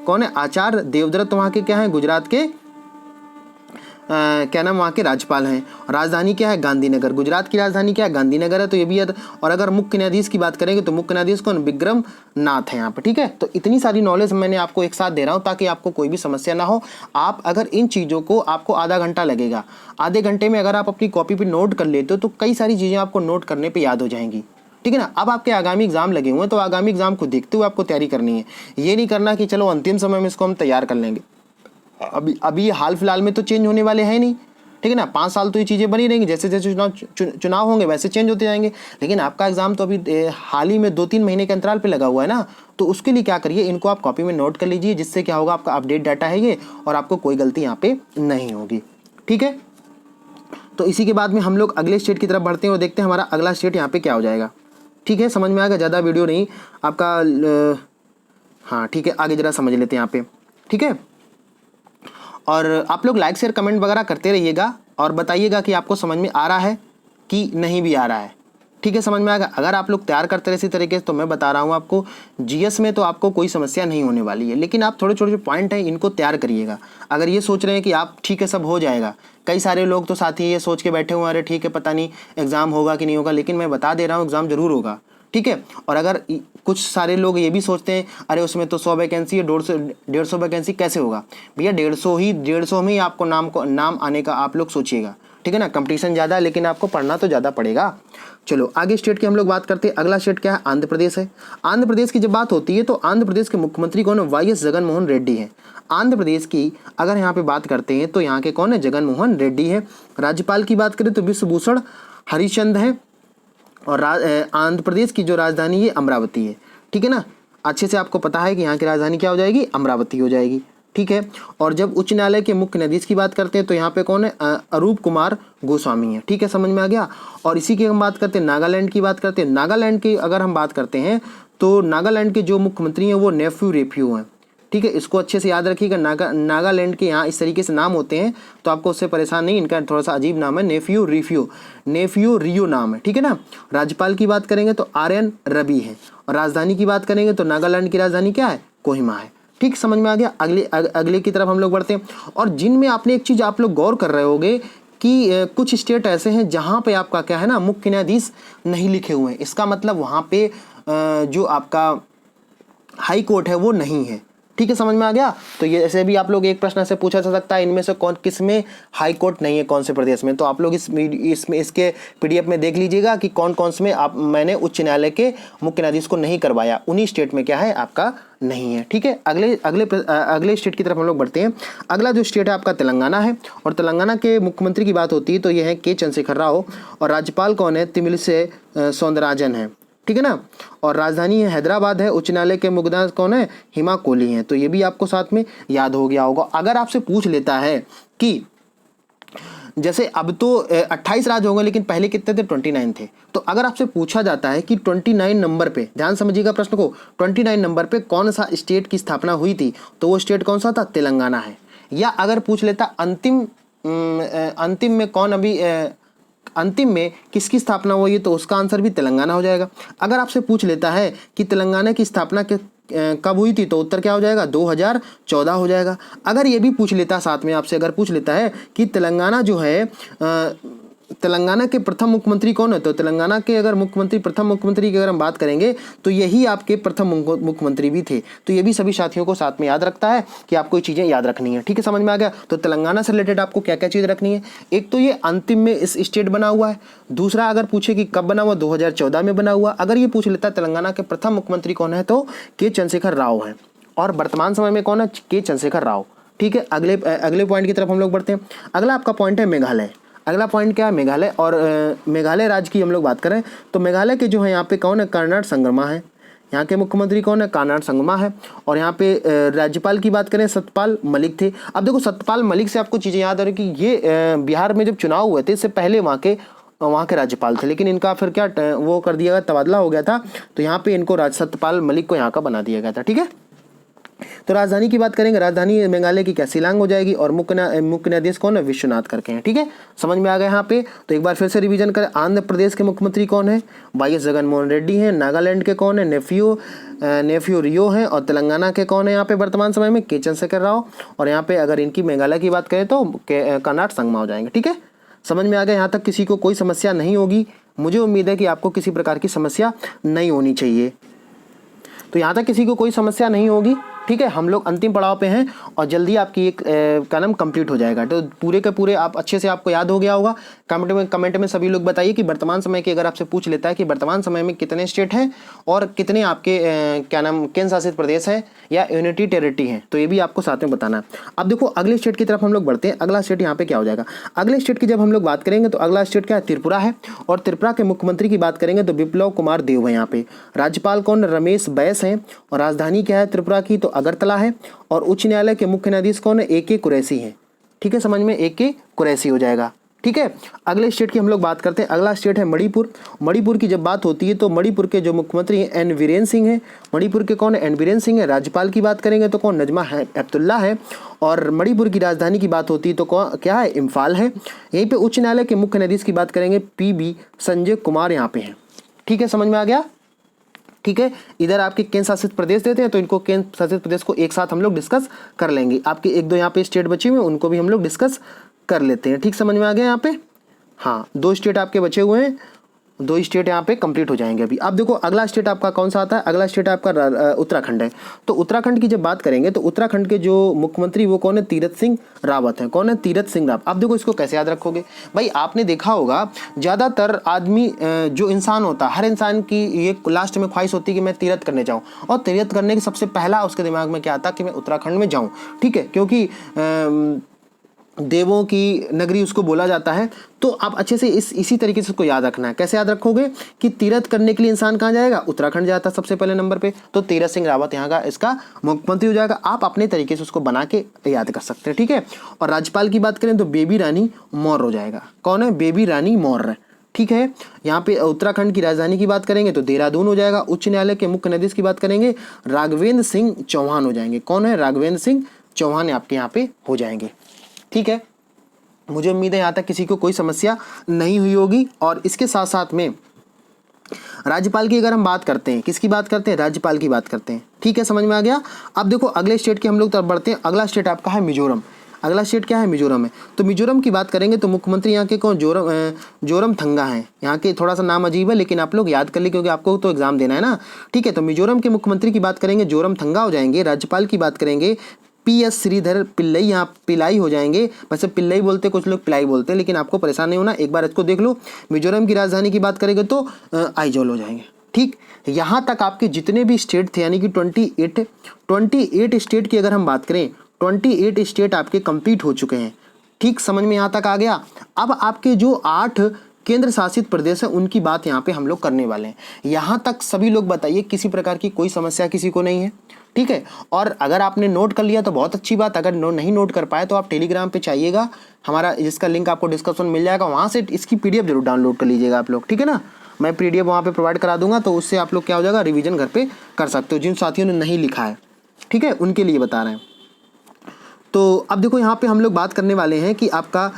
कौन है, आचार्य देवव्रत वहाँ के क्या है, गुजरात के क्या नाम, वहाँ के राज्यपाल हैं। राजधानी क्या है, गांधीनगर। गुजरात की राजधानी क्या है, गांधीनगर है। तो ये भी याद। और अगर मुख्य न्यायाधीश की बात करेंगे तो मुख्य न्यायाधीश कौन, विक्रम नाथ है यहाँ पर, ठीक है। तो इतनी सारी नॉलेज मैंने आपको एक साथ दे रहा हूँ ताकि आपको कोई भी समस्या ना हो। आप अगर इन चीज़ों को, आपको आधा घंटा लगेगा, आधे घंटे में अगर आप अपनी कॉपी पर नोट कर लेते हो तो कई सारी चीज़ें आपको नोट करने पर याद हो जाएंगी, ठीक है ना। अब आपके आगामी एग्जाम लगे हुए हैं तो आगामी एग्जाम को देखते हुए आपको तैयारी करनी है। ये नहीं करना कि चलो अंतिम समय में इसको हम तैयार कर लेंगे। अभी हाल फिलहाल में तो चेंज होने वाले हैं नहीं, ठीक है ना। 5 साल तो ये चीज़ें बनी रहेंगी, जैसे जैसे चुनाव होंगे वैसे चेंज होते जाएंगे। लेकिन आपका एग्जाम तो अभी हाल ही में 2-3 महीने के अंतराल पे लगा हुआ है ना। तो उसके लिए क्या करिए, इनको आप कॉपी में नोट कर लीजिए, जिससे क्या होगा, आपका अपडेट डाटा है ये, और आपको कोई गलती यहाँ पे नहीं होगी, ठीक है। तो इसी के बाद में हम लोग अगले स्टेट की तरफ बढ़ते हैं और देखते हैं हमारा अगला स्टेट यहाँ पे क्या हो जाएगा, ठीक है। समझ में आएगा, ज़्यादा वीडियो नहीं आपका, हाँ ठीक है। आगे जरा समझ लेते हैं यहाँ पे, ठीक है। और आप लोग लाइक शेयर कमेंट वगैरह करते रहिएगा और बताइएगा कि आपको समझ में आ रहा है कि नहीं भी आ रहा है, ठीक है, समझ में आएगा। अगर आप लोग तैयार करते रहे इसी तरीके से तो मैं बता रहा हूँ आपको, जीएस में तो आपको कोई समस्या नहीं होने वाली है। लेकिन आप थोड़े छोटे जो पॉइंट हैं इनको तैयार करिएगा। अगर ये सोच रहे हैं कि आप ठीक है सब हो जाएगा, कई सारे लोग तो साथी ये सोच के बैठे हुए हैं, अरे ठीक है पता नहीं एग्ज़ाम होगा कि नहीं होगा, लेकिन मैं बता दे रहा हूँ एग्ज़ाम जरूर होगा, ठीक है। और अगर कुछ सारे लोग ये भी सोचते हैं अरे उसमें तो 100 वैकेंसी है, 150 वैकेंसी कैसे होगा, भैया 150 में ही आपको नाम आने का आप लोग सोचिएगा, ठीक है ना। कंपटीशन ज़्यादा है लेकिन आपको पढ़ना तो ज़्यादा पड़ेगा। चलो आगे स्टेट की हम लोग बात करते हैं। अगला स्टेट क्या है, आंध्र प्रदेश है। आंध्र प्रदेश की जब बात होती है तो आंध्र प्रदेश के मुख्यमंत्री कौन है, वाईएस जगन मोहन रेड्डी हैं। आंध्र प्रदेश की अगर यहाँ पे बात करते हैं तो यहाँ के कौन है, जगन मोहन रेड्डी है। राज्यपाल की बात करें तो विश्वभूषण हरिचंद है। और आंध्र प्रदेश की जो राजधानी है अमरावती है, ठीक है ना। अच्छे से आपको पता है कि यहाँ की राजधानी क्या हो जाएगी, अमरावती हो जाएगी, ठीक है। और जब उच्च न्यायालय के मुख्य न्यायाधीश की बात करते हैं तो यहाँ पे कौन है, अरूप कुमार गोस्वामी है, ठीक है, समझ में आ गया। और इसी की हम बात करते हैं, नागालैंड की बात करते हैं। नागालैंड की अगर हम बात करते हैं तो नागालैंड के जो मुख्यमंत्री हैं वो नेफ्यू रेफ्यू हैं, ठीक है। इसको अच्छे से याद रखिएगा। नागालैंड के यहाँ इस तरीके से नाम होते हैं तो आपको उससे परेशान नहीं, इनका थोड़ा सा अजीब नाम है, नेफ्यू रियो नाम है, ठीक है ना। राज्यपाल की बात करेंगे तो RN रवि है। और राजधानी की बात करेंगे तो नागालैंड की राजधानी क्या है, कोहिमा है, ठीक, समझ में आ गया। अगले की तरफ हम लोग बढ़ते हैं। और जिनमें आपने एक चीज़ आप लोग गौर कर रहे होंगे कि कुछ स्टेट ऐसे हैं जहाँ पे आपका क्या है ना, मुख्य न्यायाधीश नहीं लिखे हुए हैं। इसका मतलब वहाँ पे जो आपका हाई कोर्ट है वो नहीं है, ठीक है, समझ में आ गया। तो ये ऐसे भी आप लोग एक प्रश्न से पूछा जा सकता है, इनमें से कौन किस में हाई कोर्ट नहीं है, कौन से प्रदेश में। तो आप लोग इसके PDF में देख लीजिएगा कि कौन कौन से में मैंने उच्च न्यायालय के मुख्य न्यायाधीश को नहीं करवाया, उन्हीं स्टेट में क्या है आपका नहीं है, ठीक है। अगले स्टेट की तरफ हम लोग बढ़ते हैं। अगला जो स्टेट है आपका तेलंगाना है। और तेलंगाना के मुख्यमंत्री की बात होती है तो ये है के चंद्रशेखर राव। और राज्यपाल कौन है, तमिलिसई सौंदरराजन है, ठीक है ना। और राजधानी है हैदराबाद है। उच्च न्यायालय के मुख्य कौन है, हिमा कोहली हैं। तो ये भी आपको साथ में याद हो गया होगा। अगर आपसे पूछ लेता है कि जैसे अब तो 28 राज्य होंगे लेकिन पहले कितने थे, 29 थे। तो अगर आपसे पूछा जाता है कि 29 नंबर पे, ध्यान समझिएगा प्रश्न को, 29 नंबर पे कौन सा स्टेट की स्थापना हुई थी तो वो स्टेट कौन सा था, तेलंगाना है। या अगर पूछ लेता अंतिम में कौन अभी अंतिम में किसकी स्थापना हुई है तो उसका आंसर भी तेलंगाना हो जाएगा। अगर आपसे पूछ लेता है कि तेलंगाना की स्थापना कब हुई थी तो उत्तर क्या हो जाएगा, 2014 हो जाएगा। अगर ये भी पूछ लेता साथ में आपसे, अगर पूछ लेता है कि तेलंगाना जो है तेलंगाना के प्रथम मुख्यमंत्री कौन है तो तेलंगाना के अगर प्रथम मुख्यमंत्री की अगर हम बात करेंगे तो यही आपके प्रथम मुख्यमंत्री भी थे। तो ये भी सभी साथियों को साथ में याद रखता है कि आपको ये चीज़ें याद रखनी है, ठीक है, समझ में आ गया। तो तेलंगाना से रिलेटेड आपको क्या क्या चीज़ रखनी है, एक तो ये अंतिम में इस स्टेट बना हुआ है। दूसरा अगर पूछे कि कब बना हुआ, 2014 में बना हुआ। अगर ये पूछ लेता है तेलंगाना के प्रथम मुख्यमंत्री कौन है तो के चंद्रशेखर राव हैं। और वर्तमान समय में कौन है, के चंद्रशेखर राव, ठीक है। अगले पॉइंट की तरफ हम लोग बढ़ते हैं। अगला आपका पॉइंट है मेघालय। अगला पॉइंट क्या है, मेघालय। और मेघालय राज्य की हम लोग बात करें तो मेघालय के जो है यहाँ पे कौन है, कर्नल संगमा है। यहाँ के मुख्यमंत्री कौन है, कानाड संगमा है। और यहाँ पे राज्यपाल की बात करें सत्यपाल मलिक थे। अब देखो सत्यपाल मलिक से आपको चीज़ें याद आ रही कि ये बिहार में जब चुनाव हुए थे इससे पहले वहाँ के राज्यपाल थे, लेकिन इनका फिर क्या वो कर दिया गया, तबादला हो गया था, तो यहाँ पे इनको सत्यपाल मलिक को यहाँ का बना दिया गया था। ठीक है, तो राजधानी की बात करेंगे, राजधानी मेघालय की क्या, शिलांग हो जाएगी। और मुख्य न्यायाधीश कौन है, विश्वनाथ करके हैं। ठीक है, समझ में आ गया यहाँ पे। तो एक बार फिर से रिवीजन करें, आंध्र प्रदेश के मुख्यमंत्री कौन है, वाई.एस. जगनमोहन रेड्डी हैं। नागालैंड के कौन है, नेफ्यू रियो हैं। और तेलंगाना के कौन है यहाँ पे वर्तमान समय में, के चंद्रशेखर राव। और यहाँ पे अगर इनकी मेघालय की बात करें तो कर्नाड संगमा हो जाएंगे। ठीक है, समझ में आ गया, यहाँ तक किसी को कोई समस्या नहीं होगी। मुझे उम्मीद है कि आपको किसी प्रकार की समस्या नहीं होनी चाहिए। तो यहाँ तक किसी को कोई समस्या नहीं होगी। ठीक है, हम लोग अंतिम पड़ाव पे हैं और जल्दी आपकी एक कलम कंप्लीट हो जाएगा। तो पूरे के पूरे आप अच्छे से आपको याद हो गया होगा। कमेंट में सभी लोग बताइए कि वर्तमान समय की, अगर आपसे पूछ लेता है कि वर्तमान समय में कितने स्टेट हैं और कितने आपके केंद्र शासित प्रदेश है या यूनिटी टेरिटरी है, तो ये भी आपको साथ में बताना है। अब देखो अगले स्टेट की तरफ हम लोग बढ़ते हैं। अगला स्टेट यहाँ पे क्या हो जाएगा, अगले स्टेट की जब हम लोग बात करेंगे तो अगला स्टेट क्या है, त्रिपुरा है। और त्रिपुरा के मुख्यमंत्री की बात करेंगे तो बिप्लब कुमार देव है यहाँ पे। राज्यपाल कौन, रमेश बैस हैं। और राजधानी क्या है त्रिपुरा की, तो अगरतला है। और उच्च न्यायालय के मुख्य न्यायाधीश कौन है, ए.के. कुरैशी है। ठीक है, समझ में, ए.के. कुरैशी हो जाएगा। ठीक है, अगले स्टेट की हम लोग बात करते हैं। अगला स्टेट है मणिपुर। मणिपुर की जब बात होती है तो मणिपुर के जो मुख्यमंत्री हैं एन वीरेन सिंह हैं। मणिपुर के कौन है, एन वीरेन सिंह है। राज्यपाल की बात करेंगे तो कौन, नजमा हेपतुल्ला है। और मणिपुर की राजधानी की बात होती है तो कौन, क्या है, इम्फाल है। यहीं पे उच्च न्यायालय के मुख्य न्यायाधीश की बात करेंगे, पी.बी. संजय कुमार यहाँ पे हैं। ठीक है, समझ में आ गया। ठीक है, इधर आपके केंद्र शासित प्रदेश देते हैं तो इनको केंद्र शासित प्रदेश को एक साथ हम लोग डिस्कस कर लेंगे। आपके एक दो यहाँ पे स्टेट बचे हुए हैं उनको भी हम लोग डिस्कस कर लेते हैं। ठीक, समझ में आ गया यहाँ पे। हाँ, 2 स्टेट आपके बचे हुए हैं, 2 स्टेट यहाँ पे कंप्लीट हो जाएंगे अभी। अब देखो अगला स्टेट आपका कौन सा आता है, अगला स्टेट आपका उत्तराखंड है। तो उत्तराखंड की जब बात करेंगे तो उत्तराखंड के जो मुख्यमंत्री वो कौन है, तीरथ सिंह रावत हैं। कौन है, तीरथ सिंह रावत। अब देखो इसको कैसे याद रखोगे भाई, आपने देखा होगा ज़्यादातर आदमी जो इंसान होता है, हर इंसान की ये लास्ट में ख्वाहिश होती है कि मैं तीरथ करने जाऊँ। और तीरथ करने के सबसे पहला उसके दिमाग में क्या आता कि मैं उत्तराखंड में जाऊँ। ठीक है, क्योंकि देवों की नगरी उसको बोला जाता है। तो आप अच्छे से इसी तरीके से उसको याद रखना है। कैसे याद रखोगे कि तीरथ करने के लिए इंसान कहाँ जाएगा, उत्तराखंड जाता है सबसे पहले नंबर पे। तो तीरथ सिंह रावत यहाँ का इसका मुख्यमंत्री हो जाएगा। आप अपने तरीके से उसको बना के याद कर सकते हैं। ठीक है, और राज्यपाल की बात करें तो बेबी रानी मौर्य हो जाएगा। कौन है, बेबी रानी मौर्य। ठीक है, यहाँ पे उत्तराखंड की राजधानी की बात करेंगे तो देहरादून हो जाएगा। उच्च न्यायालय के मुख्य न्यायाधीश की बात करेंगे, राघवेंद्र सिंह चौहान हो जाएंगे। कौन है, राघवेंद्र सिंह चौहान आपके यहाँ पे हो जाएंगे। ठीक है, मुझे उम्मीद है यहाँ तक किसी को कोई समस्या नहीं हुई होगी। और इसके साथ साथ में राज्यपाल की अगर हम बात करते हैं, किसकी बात करते हैं, राज्यपाल की बात करते हैं। ठीक है, समझ में आ गया। अब देखो अगले स्टेट के हम लोग तरफ बढ़ते हैं। अगला स्टेट आपका है मिजोरम। अगला स्टेट क्या है, मिजोरम है। तो मिजोरम की बात करेंगे तो मुख्यमंत्री यहाँ के कौन, जोरमथंगा हैं। यहाँ के थोड़ा सा नाम अजीब है लेकिन आप लोग याद कर ली क्योंकि आपको तो एग्जाम देना है ना। ठीक है, तो मिजोरम के मुख्यमंत्री की बात करेंगे जोरमथंगा हो जाएंगे। राज्यपाल की बात करेंगे पी.एस. श्रीधर पिल्लई, यहाँ पिलाई हो जाएंगे। वैसे पिल्लई बोलते कुछ लोग पिलाई बोलते हैं, लेकिन आपको परेशान नहीं होना, एक बार इसको देख लो। मिजोरम की राजधानी की बात करेंगे तो आइजोल हो जाएंगे। ठीक, यहाँ तक आपके जितने भी स्टेट थे यानी कि 28 स्टेट की अगर हम बात करें, 28 स्टेट आपके कंप्लीट हो चुके हैं। ठीक, समझ में यहाँ तक आ गया। अब आपके जो 8 केंद्र शासित प्रदेश है उनकी बात यहाँ पे हम लोग करने वाले हैं। यहाँ तक सभी लोग बताइए किसी प्रकार की कोई समस्या किसी को नहीं है। ठीक है, और अगर आपने नोट कर लिया तो बहुत अच्छी बात, अगर नहीं नोट कर पाए तो आप टेलीग्राम पे चाहिएगा हमारा, जिसका लिंक आपको डिस्क्रिप्शन में मिल जाएगा, वहाँ से इसकी PDF जरूर डाउनलोड कर लीजिएगा आप लोग। ठीक है ना, मैं PDF वहाँ पे प्रोवाइड करा दूंगा, तो उससे आप लोग क्या हो जाएगा, रिवीजन घर पे कर सकते हो। जिन साथियों ने नहीं लिखा है, ठीक है, उनके लिए बता रहे हैं। तो अब देखो यहाँ पे हम लोग बात करने वाले हैं कि आपका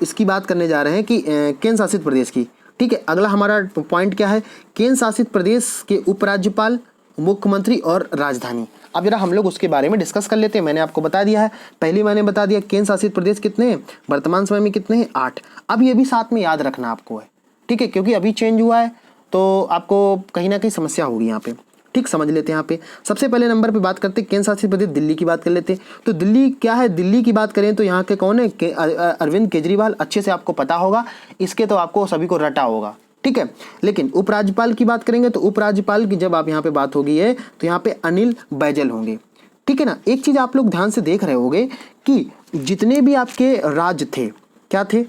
इसकी बात करने जा रहे हैं कि केंद्र शासित प्रदेश की। ठीक है, अगला हमारा पॉइंट क्या है, केंद्र शासित प्रदेश के उपराज्यपाल, मुख्यमंत्री और राजधानी। अब जरा हम लोग उसके बारे में डिस्कस कर लेते हैं। मैंने आपको बता दिया है, पहले मैंने बता दिया केंद्र शासित प्रदेश कितने हैं, वर्तमान समय में कितने हैं, 8। अब ये भी साथ में याद रखना आपको है। ठीक है, क्योंकि अभी चेंज हुआ है तो आपको कहीं ना कहीं समस्या होगी यहाँ पे। ठीक, समझ लेते हैं। यहाँ पे सबसे पहले नंबर पे बात करते हैं केंद्र शासित प्रदेश दिल्ली की बात कर लेते हैं। तो दिल्ली क्या है, दिल्ली की बात करें तो यहाँ के कौन है, अरविंद केजरीवाल। अच्छे से आपको पता होगा, इसके तो आपको सभी को रटा होगा। ठीक है, लेकिन उपराज्यपाल की बात करेंगे तो उपराज्यपाल की जब आप यहाँ पे बात होगी है तो यहाँ पे अनिल बैजल होंगे। ठीक है ना, एक चीज आप लोग ध्यान से देख रहे होंगे कि जितने भी आपके राज्य थे, क्या थे,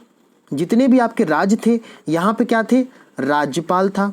जितने भी आपके राज्य थे यहाँ पे क्या थे, राज्यपाल था।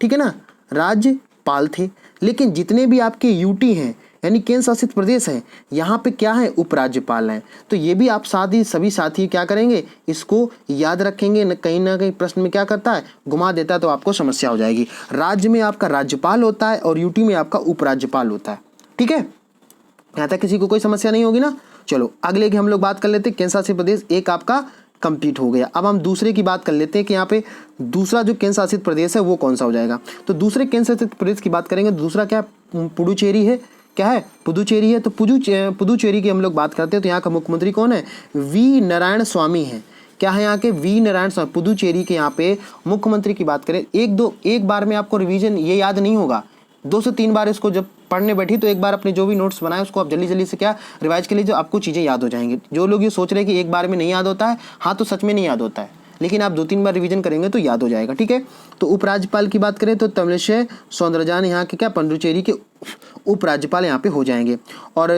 ठीक है ना, राज्यपाल राज्यपाल थे, लेकिन जितने भी आपके यूटी हैं यानी केंद्र शासित प्रदेश हैं, यहाँ पे क्या है, उपराज्यपाल हैं। तो ये भी आप सभी साथी क्या करेंगे, इसको याद रखेंगे। न कहीं प्रश्न में क्या करता है, घुमा देता है, तो आपको समस्या हो जाएगी। राज्य में आपका राज्यपाल होता है और यूटी में आपका उपराज्यपाल होता है। ठीक है, यहाँ तक किसी को कोई समस्या नहीं होगी ना। चलो अगले की हम लोग बात कर लेते हैं। केंद्र शासित प्रदेश एक आपका कंप्लीट हो गया। अब हम दूसरे की बात कर लेते हैं कि यहाँ पे दूसरा जो केंद्र शासित प्रदेश है वो कौन सा हो जाएगा। तो दूसरे केंद्र शासित प्रदेश की बात करेंगे तो दूसरा क्या, पुडुचेरी है। क्या है, पुदुचेरी है। तो पुदुचेरी की हम लोग बात करते हैं तो यहाँ का मुख्यमंत्री कौन है, वी नारायण स्वामी है। क्या है यहाँ के, वी नारायण स्वामी। पुदुचेरी के यहाँ पे मुख्यमंत्री की बात करें, एक बार में आपको रिवीजन ये याद नहीं होगा, 2 से 3 बार इसको जब पढ़ने बैठी तो एक बार अपने जो भी नोट्स बनाए उसको आप जल्दी से क्या रिवाइज के लिए, जो आपको चीज़ें याद हो जाएंगी। जो लोग ये सोच रहे हैं कि एक बार में नहीं याद होता है, हाँ तो सच में नहीं याद होता है, लेकिन आप 2-3 बार रिवीजन करेंगे तो याद हो जाएगा। ठीक है, तो उपराज्यपाल की बात करें तो तमिलिसै सौंदरराजन यहाँ के क्या, पुडुचेरी के उपराज्यपाल यहाँ पे हो जाएंगे। और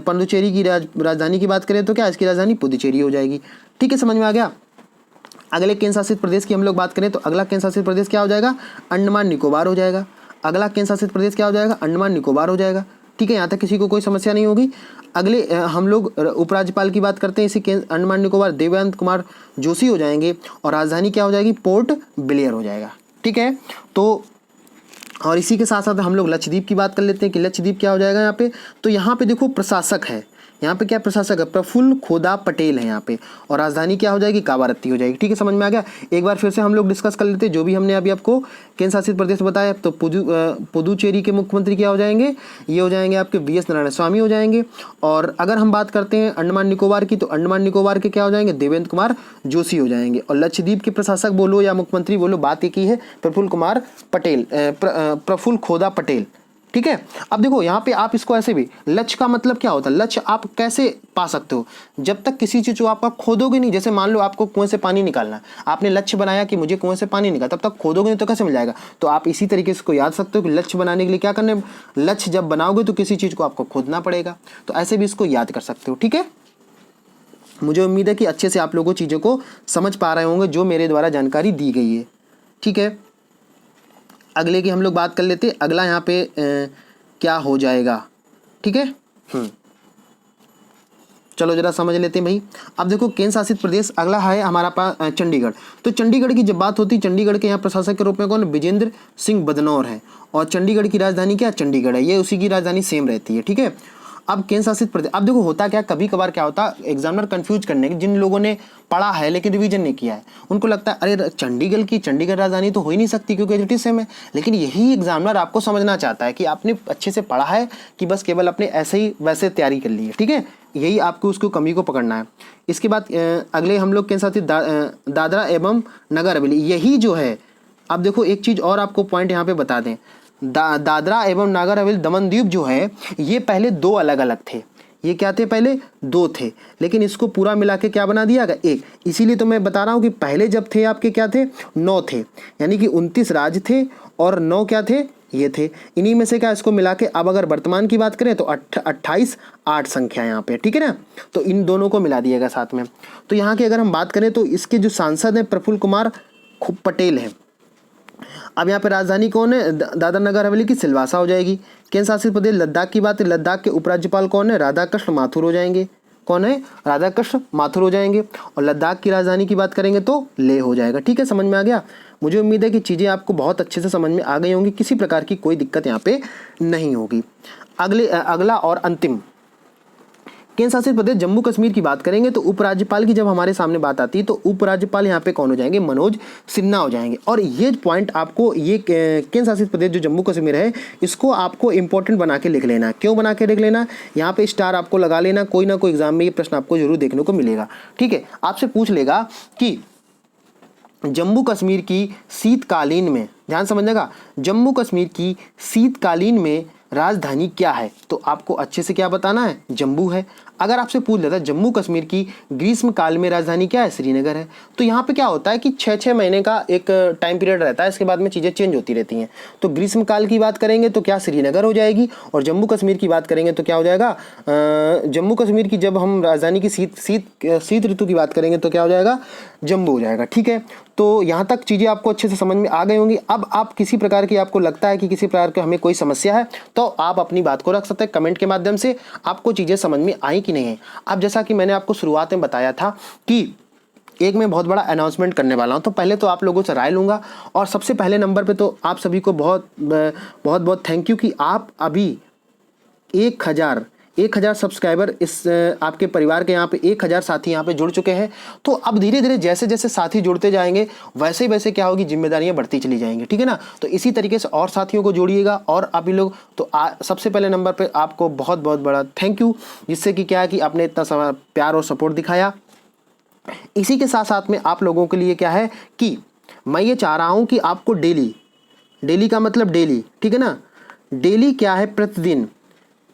पुडुचेरी की राजधानी की बात करें तो क्या, इसकी राजधानी पुदुचेरी हो जाएगी। ठीक है, समझ में आ गया। अगले केंद्र शासित प्रदेश की हम लोग बात करें तो अगला केंद्र शासित प्रदेश क्या हो जाएगा, अंडमान निकोबार हो जाएगा। अगला केंद्र शासित प्रदेश क्या हो जाएगा, अंडमान निकोबार हो जाएगा। ठीक है, यहाँ तक किसी को कोई समस्या नहीं होगी। अगले हम लोग उपराज्यपाल की बात करते हैं, इसी केंद्र अंडमान निकोबार देवेंद्र कुमार जोशी हो जाएंगे और राजधानी क्या हो जाएगी, पोर्ट ब्लेयर हो जाएगा। ठीक है, तो और इसी के साथ साथ हम लोग लक्षद्वीप की बात कर लेते हैं कि लक्षद्वीप क्या हो जाएगा यहाँ पे। तो यहाँ पे देखो प्रशासक है, यहाँ पे क्या प्रशासक है, प्रफुल्ल खोदा पटेल है यहाँ पे, और राजधानी क्या हो जाएगी, कावारत्ती हो जाएगी। ठीक है, समझ में आ गया। एक बार फिर से हम लोग डिस्कस कर लेते हैं जो भी हमने अभी आपको केंद्र शासित प्रदेश बताया। तो पुदुचेरी के मुख्यमंत्री क्या हो जाएंगे, ये हो जाएंगे आपके वी.एस. नारायण स्वामी हो जाएंगे। और अगर हम बात करते हैं अंडमान निकोबार की, तो अंडमान निकोबार के क्या हो जाएंगे, देवेंद्र कुमार जोशी हो जाएंगे। और लक्षद्वीप के प्रशासक बोलो या मुख्यमंत्री बोलो, बात एक ही है, प्रफुल्ल कुमार पटेल, प्रफुल्ल खोदा पटेल। ठीक है, अब देखो यहाँ पे आप इसको ऐसे भी, लक्ष्य का मतलब क्या होता है, लक्ष्य आप कैसे पा सकते हो, जब तक किसी चीज़ को आप खोदोगे नहीं। जैसे मान लो आपको कुएं से पानी निकालना है, आपने लक्ष्य बनाया कि मुझे कुएं से पानी निकाल, तब तक खोदोगे नहीं तो कैसे मिल जाएगा। तो आप इसी तरीके से इसको याद सकते हो कि लक्ष्य बनाने के लिए क्या करना है, लक्ष्य जब बनाओगे तो किसी चीज़ को आपको खोदना पड़ेगा। तो ऐसे भी इसको याद कर सकते हो। ठीक है, मुझे उम्मीद है कि अच्छे से आप लोगों चीज़ों को समझ पा रहे होंगे जो मेरे द्वारा जानकारी दी गई है। ठीक है, अगले की हम लोग बात कर लेते हैं। अगला यहाँ पे क्या हो जाएगा। ठीक है, चलो जरा समझ लेते हैं भाई। अब देखो केंद्र शासित प्रदेश अगला है हमारा पास चंडीगढ़। तो चंडीगढ़ की जब बात होती है, चंडीगढ़ के यहाँ प्रशासक के रूप में कौन, विजेंद्र सिंह बदनौर है। और चंडीगढ़ की राजधानी क्या, चंडीगढ़ है, ये उसी की राजधानी सेम रहती है। ठीक है, अब केंद्र शासित प्रदेश, अब देखो होता क्या, कभी कभार क्या होता है, एग्जामिनर कंफ्यूज करने के, जिन लोगों ने पढ़ा है लेकिन रिवीजन नहीं किया है, उनको लगता है अरे चंडीगढ़ राजधानी तो हो ही नहीं सकती क्योंकि एजुटी सेम है। लेकिन यही एग्जामिनर आपको समझना चाहता है कि आपने अच्छे से पढ़ा है कि बस केवल अपने ऐसे ही वैसे तैयारी कर ली है। ठीक है, यही आपको उसको कमी को पकड़ना है। इसके बाद अगले हम लोग केंद्र शासित दादरा एवं नगर हवेली, यही जो है। अब देखो एक चीज़ और आपको पॉइंट यहाँ पे बता दें, दादरा एवं नागर हवेली दमन द्वीप जो है, ये पहले 2 अलग अलग थे। ये क्या थे, पहले 2 थे, लेकिन इसको पूरा मिला के क्या बना दिया गया, 1। इसीलिए तो मैं बता रहा हूँ कि पहले जब थे आपके क्या थे, 9 थे, यानी कि 29 राज्य थे और 9 क्या थे, ये थे। इन्हीं में से क्या इसको मिला के, अब अगर वर्तमान की बात करें तो 28 8 संख्या यहाँ पे। ठीक है ना, तो इन दोनों को मिला दिएगा साथ में। तो यहाँ की अगर हम बात करें तो इसके जो सांसद हैं प्रफुल्ल कुमार पटेल हैं। अब यहाँ पे राजधानी कौन है, दादरा नगर हवेली की सिलवासा हो जाएगी। केंद्र शासित प्रदेश लद्दाख की बात है, लद्दाख के उपराज्यपाल कौन है, राधाकृष्ण माथुर हो जाएंगे। कौन है, राधाकृष्ण माथुर हो जाएंगे। और लद्दाख की राजधानी की बात करेंगे तो लेह हो जाएगा। ठीक है, समझ में आ गया। मुझे उम्मीद है कि चीज़ें आपको बहुत अच्छे से समझ में आ गई होंगी, किसी प्रकार की कोई दिक्कत यहाँ पे नहीं होगी। अगला और अंतिम केंद्र शासित प्रदेश जम्मू कश्मीर की बात करेंगे तो उपराज्यपाल की जब हमारे सामने बात आती है तो उपराज्यपाल यहाँ पे कौन हो जाएंगे, मनोज सिन्हा हो जाएंगे। और ये पॉइंट आपको, ये केंद्र शासित प्रदेश जो जम्मू कश्मीर है, इसको आपको इंपॉर्टेंट बना के लिख लेना है। क्यों बना के लिख लेना, यहाँ पे स्टार आपको लगा लेना, कोई ना कोई एग्जाम में ये प्रश्न आपको जरूर देखने को मिलेगा। ठीक है, आपसे पूछ लेगा कि जम्मू कश्मीर की शीतकालीन में, ध्यान समझिएगा, जम्मू कश्मीर की शीतकालीन में राजधानी क्या है, तो आपको अच्छे से क्या बताना है, जम्मू है। अगर आपसे पूछ लेता जम्मू कश्मीर की ग्रीष्म काल में राजधानी क्या है, श्रीनगर है, तो यहाँ पे क्या होता है कि 6-6 महीने का एक टाइम पीरियड रहता है, इसके बाद में चीज़ें चेंज होती रहती हैं। तो ग्रीष्म काल की बात करेंगे तो क्या श्रीनगर हो जाएगी, और जम्मू कश्मीर की बात करेंगे तो क्या हो जाएगा, जम्मू कश्मीर की जब हम राजधानी की शीत ऋतु की बात करेंगे तो क्या हो जाएगा, जम्मू हो जाएगा। ठीक है, तो यहाँ तक चीज़ें आपको अच्छे से समझ में आ गई होंगी। अब आप किसी प्रकार की आपको लगता है कि किसी प्रकार की हमें कोई समस्या है तो आप अपनी बात को रख सकते हैं कमेंट के माध्यम से, आपको चीज़ें समझ में आई कि नहीं है। अब जैसा कि मैंने आपको शुरुआत में बताया था कि एक मैं बहुत बड़ा अनाउंसमेंट करने वाला हूं, तो पहले तो आप लोगों से राय लूँगा, और सबसे पहले नंबर पे तो आप सभी को बहुत बहुत थैंक यू कि आप अभी 1000 सब्सक्राइबर इस आपके परिवार के यहाँ पे 1000 साथी यहाँ पे जुड़ चुके हैं। तो अब धीरे धीरे जैसे जैसे साथी जुड़ते जाएंगे वैसे वैसे क्या होगी, जिम्मेदारियाँ बढ़ती चली जाएंगी। ठीक है ना, तो इसी तरीके से और साथियों को जोड़िएगा। और अभी लोग तो सबसे पहले नंबर पे आपको बहुत बहुत बड़ा थैंक यू, जिससे कि क्या है कि आपने इतना प्यार और सपोर्ट दिखाया। इसी के साथ साथ में आप लोगों के लिए क्या है कि मैं ये चाह रहा हूँ कि आपको डेली का मतलब डेली, ठीक है ना, डेली क्या है,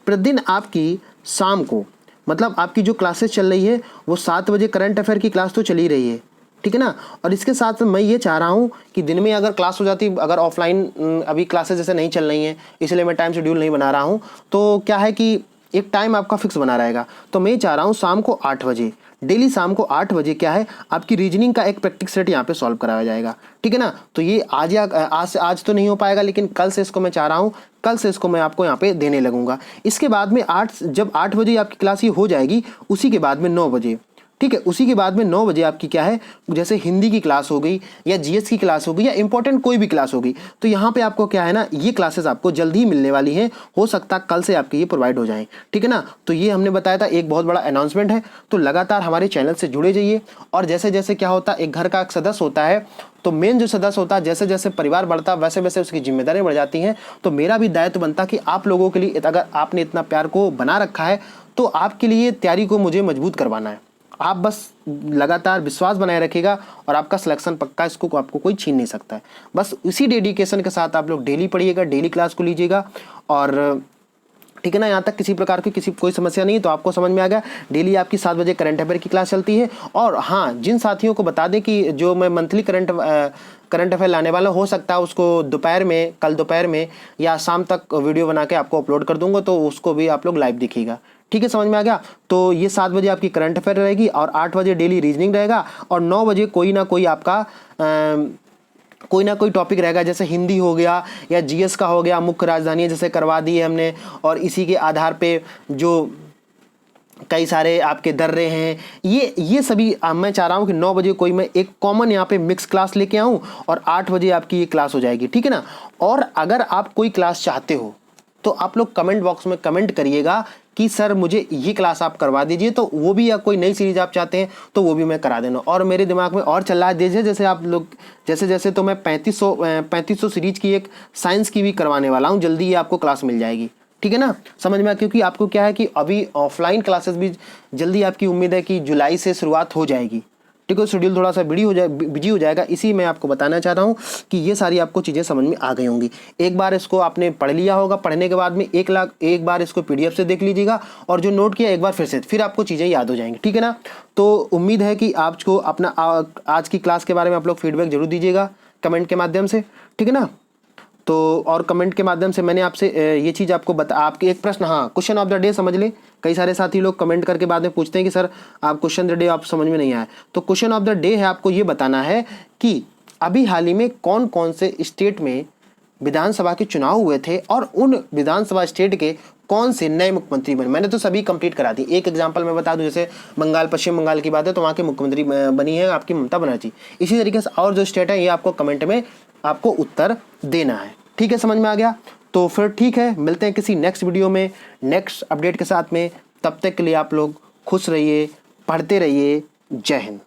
प्रतिदिन आपकी शाम को, मतलब आपकी जो क्लासेस चल रही है वो 7 बजे करंट अफेयर की क्लास तो चल ही रही है, ठीक है ना। और इसके साथ मैं ये चाह रहा हूँ कि दिन में अगर क्लास हो जाती, अगर ऑफलाइन अभी क्लासेस जैसे नहीं चल रही हैं, इसलिए मैं टाइम शेड्यूल नहीं बना रहा हूँ, तो क्या है कि एक टाइम आपका फिक्स बना रहेगा। तो मैं चाह रहा हूँ शाम को 8 बजे, डेली शाम को 8 बजे क्या है, आपकी रीजनिंग का एक प्रैक्टिस सेट यहाँ पे सॉल्व कराया जाएगा। ठीक है ना, तो ये आज तो नहीं हो पाएगा, लेकिन कल से इसको मैं चाह रहा हूँ, कल से इसको मैं आपको यहाँ पे देने लगूंगा। इसके बाद में जब 8 बजे आपकी क्लास ये हो जाएगी, उसी के बाद में 9 बजे, ठीक है, उसी के बाद में 9 बजे आपकी क्या है, जैसे हिंदी की क्लास हो गई या जीएस की क्लास हो गई या इंपॉर्टेंट कोई भी क्लास होगी, तो यहाँ पे आपको क्या है ना, ये क्लासेस आपको जल्द ही मिलने वाली हैं, हो सकता है कल से आपके ये प्रोवाइड हो जाएं। ठीक है ना, तो ये हमने बताया था, एक बहुत बड़ा अनाउंसमेंट है। तो लगातार हमारे चैनल से जुड़े जाइए, और जैसे जैसे क्या होता है, एक घर का एक सदस्य होता है, तो मेन जो सदस्य होता है, जैसे जैसे परिवार बढ़ता है वैसे वैसे उसकी जिम्मेदारियां बढ़ जाती हैं। तो मेरा भी दायित्व बनता कि आप लोगों के लिए, अगर आपने इतना प्यार को बना रखा है तो आपके लिए तैयारी को मुझे मजबूत करवाना है। आप बस लगातार विश्वास बनाए रखिएगा और आपका सिलेक्शन पक्का, इसको आपको कोई छीन नहीं सकता है। बस इसी डेडिकेशन के साथ आप लोग डेली पढ़िएगा, डेली क्लास को लीजिएगा, और ठीक है ना, यहाँ तक किसी प्रकार की कोई समस्या नहीं है। तो आपको समझ में आ गया, डेली आपकी 7 बजे करंट अफेयर की क्लास चलती है। और हाँ, जिन साथियों को बता दें कि जो मैं मंथली करंट अफेयर लाने वाला, हो सकता है उसको दोपहर में, कल दोपहर में या शाम तक वीडियो बना के आपको अपलोड कर दूंगा, तो उसको भी आप लोग लाइव देखिएगा। ठीक है, समझ में आ गया। तो ये 7 बजे आपकी करंट अफेयर रहेगी, और 8 बजे डेली रीजनिंग रहेगा, और 9 बजे कोई ना कोई आपका कोई ना कोई टॉपिक रहेगा, जैसे हिंदी हो गया या जीएस का हो गया, मुख्य राजधानी जैसे करवा दी है हमने, और इसी के आधार पे जो कई सारे आपके दर्रे हैं, ये सभी मैं चाह रहा हूँ कि 9 बजे कोई मैं एक कॉमन यहाँ पे मिक्स क्लास लेके आऊँ, और 8 बजे आपकी ये क्लास हो जाएगी। ठीक है ना, और अगर आप कोई क्लास चाहते हो तो आप लोग कमेंट बॉक्स में कमेंट करिएगा कि सर मुझे ये क्लास आप करवा दीजिए, तो वो भी, या कोई नई सीरीज आप चाहते हैं तो वो भी मैं करा देना। और मेरे दिमाग में और चल रहा है, जैसे आप लोग जैसे तो मैं 3500 सीरीज की एक साइंस की भी करवाने वाला हूँ, जल्दी ये आपको क्लास मिल जाएगी। ठीक है ना, समझ में, क्योंकि आपको क्या है कि अभी ऑफलाइन क्लासेस भी जल्दी, आपकी उम्मीद है कि जुलाई से शुरुआत हो जाएगी। ठीक है, शेड्यूल थोड़ा सा बिजी हो जाएगा, इसी मैं आपको बताना चाह रहा हूँ कि ये सारी आपको चीज़ें समझ में आ गई होंगी। एक बार इसको आपने पढ़ लिया होगा, पढ़ने के बाद में एक बार इसको पीडीएफ से देख लीजिएगा, और जो नोट किया एक बार फिर आपको चीज़ें याद हो जाएंगी। ठीक है ना, तो उम्मीद है कि आपको अपना आज की क्लास के बारे में आप लोग फीडबैक जरूर दीजिएगा कमेंट के माध्यम से। ठीक है ना, तो और कमेंट के माध्यम से मैंने आपसे ये चीज़ आपको आपके एक प्रश्न, हाँ, क्वेश्चन ऑफ द डे समझ लें। कई सारे साथी लोग कमेंट करके बाद में पूछते हैं कि सर आप क्वेश्चन द डे आप समझ में नहीं आया, तो क्वेश्चन ऑफ द डे है, आपको ये बताना है कि अभी हाल ही में कौन कौन से स्टेट में विधानसभा के चुनाव हुए थे, और उन विधानसभा स्टेट के कौन से नए मुख्यमंत्री बने। मैंने तो सभी कंप्लीट करा दी। एक एग्जांपल मैं बता दूं, जैसे पश्चिम बंगाल की बात है, तो वहाँ के मुख्यमंत्री बनी है आपकी ममता बनर्जी। इसी तरीके से और जो स्टेट है, ये आपको कमेंट में आपको उत्तर देना है। ठीक है, समझ में आ गया। तो फिर ठीक है, मिलते हैं किसी नेक्स्ट वीडियो में नेक्स्ट अपडेट के साथ में। तब तक के लिए आप लोग खुश रहिए, पढ़ते रहिए। जय हिंद।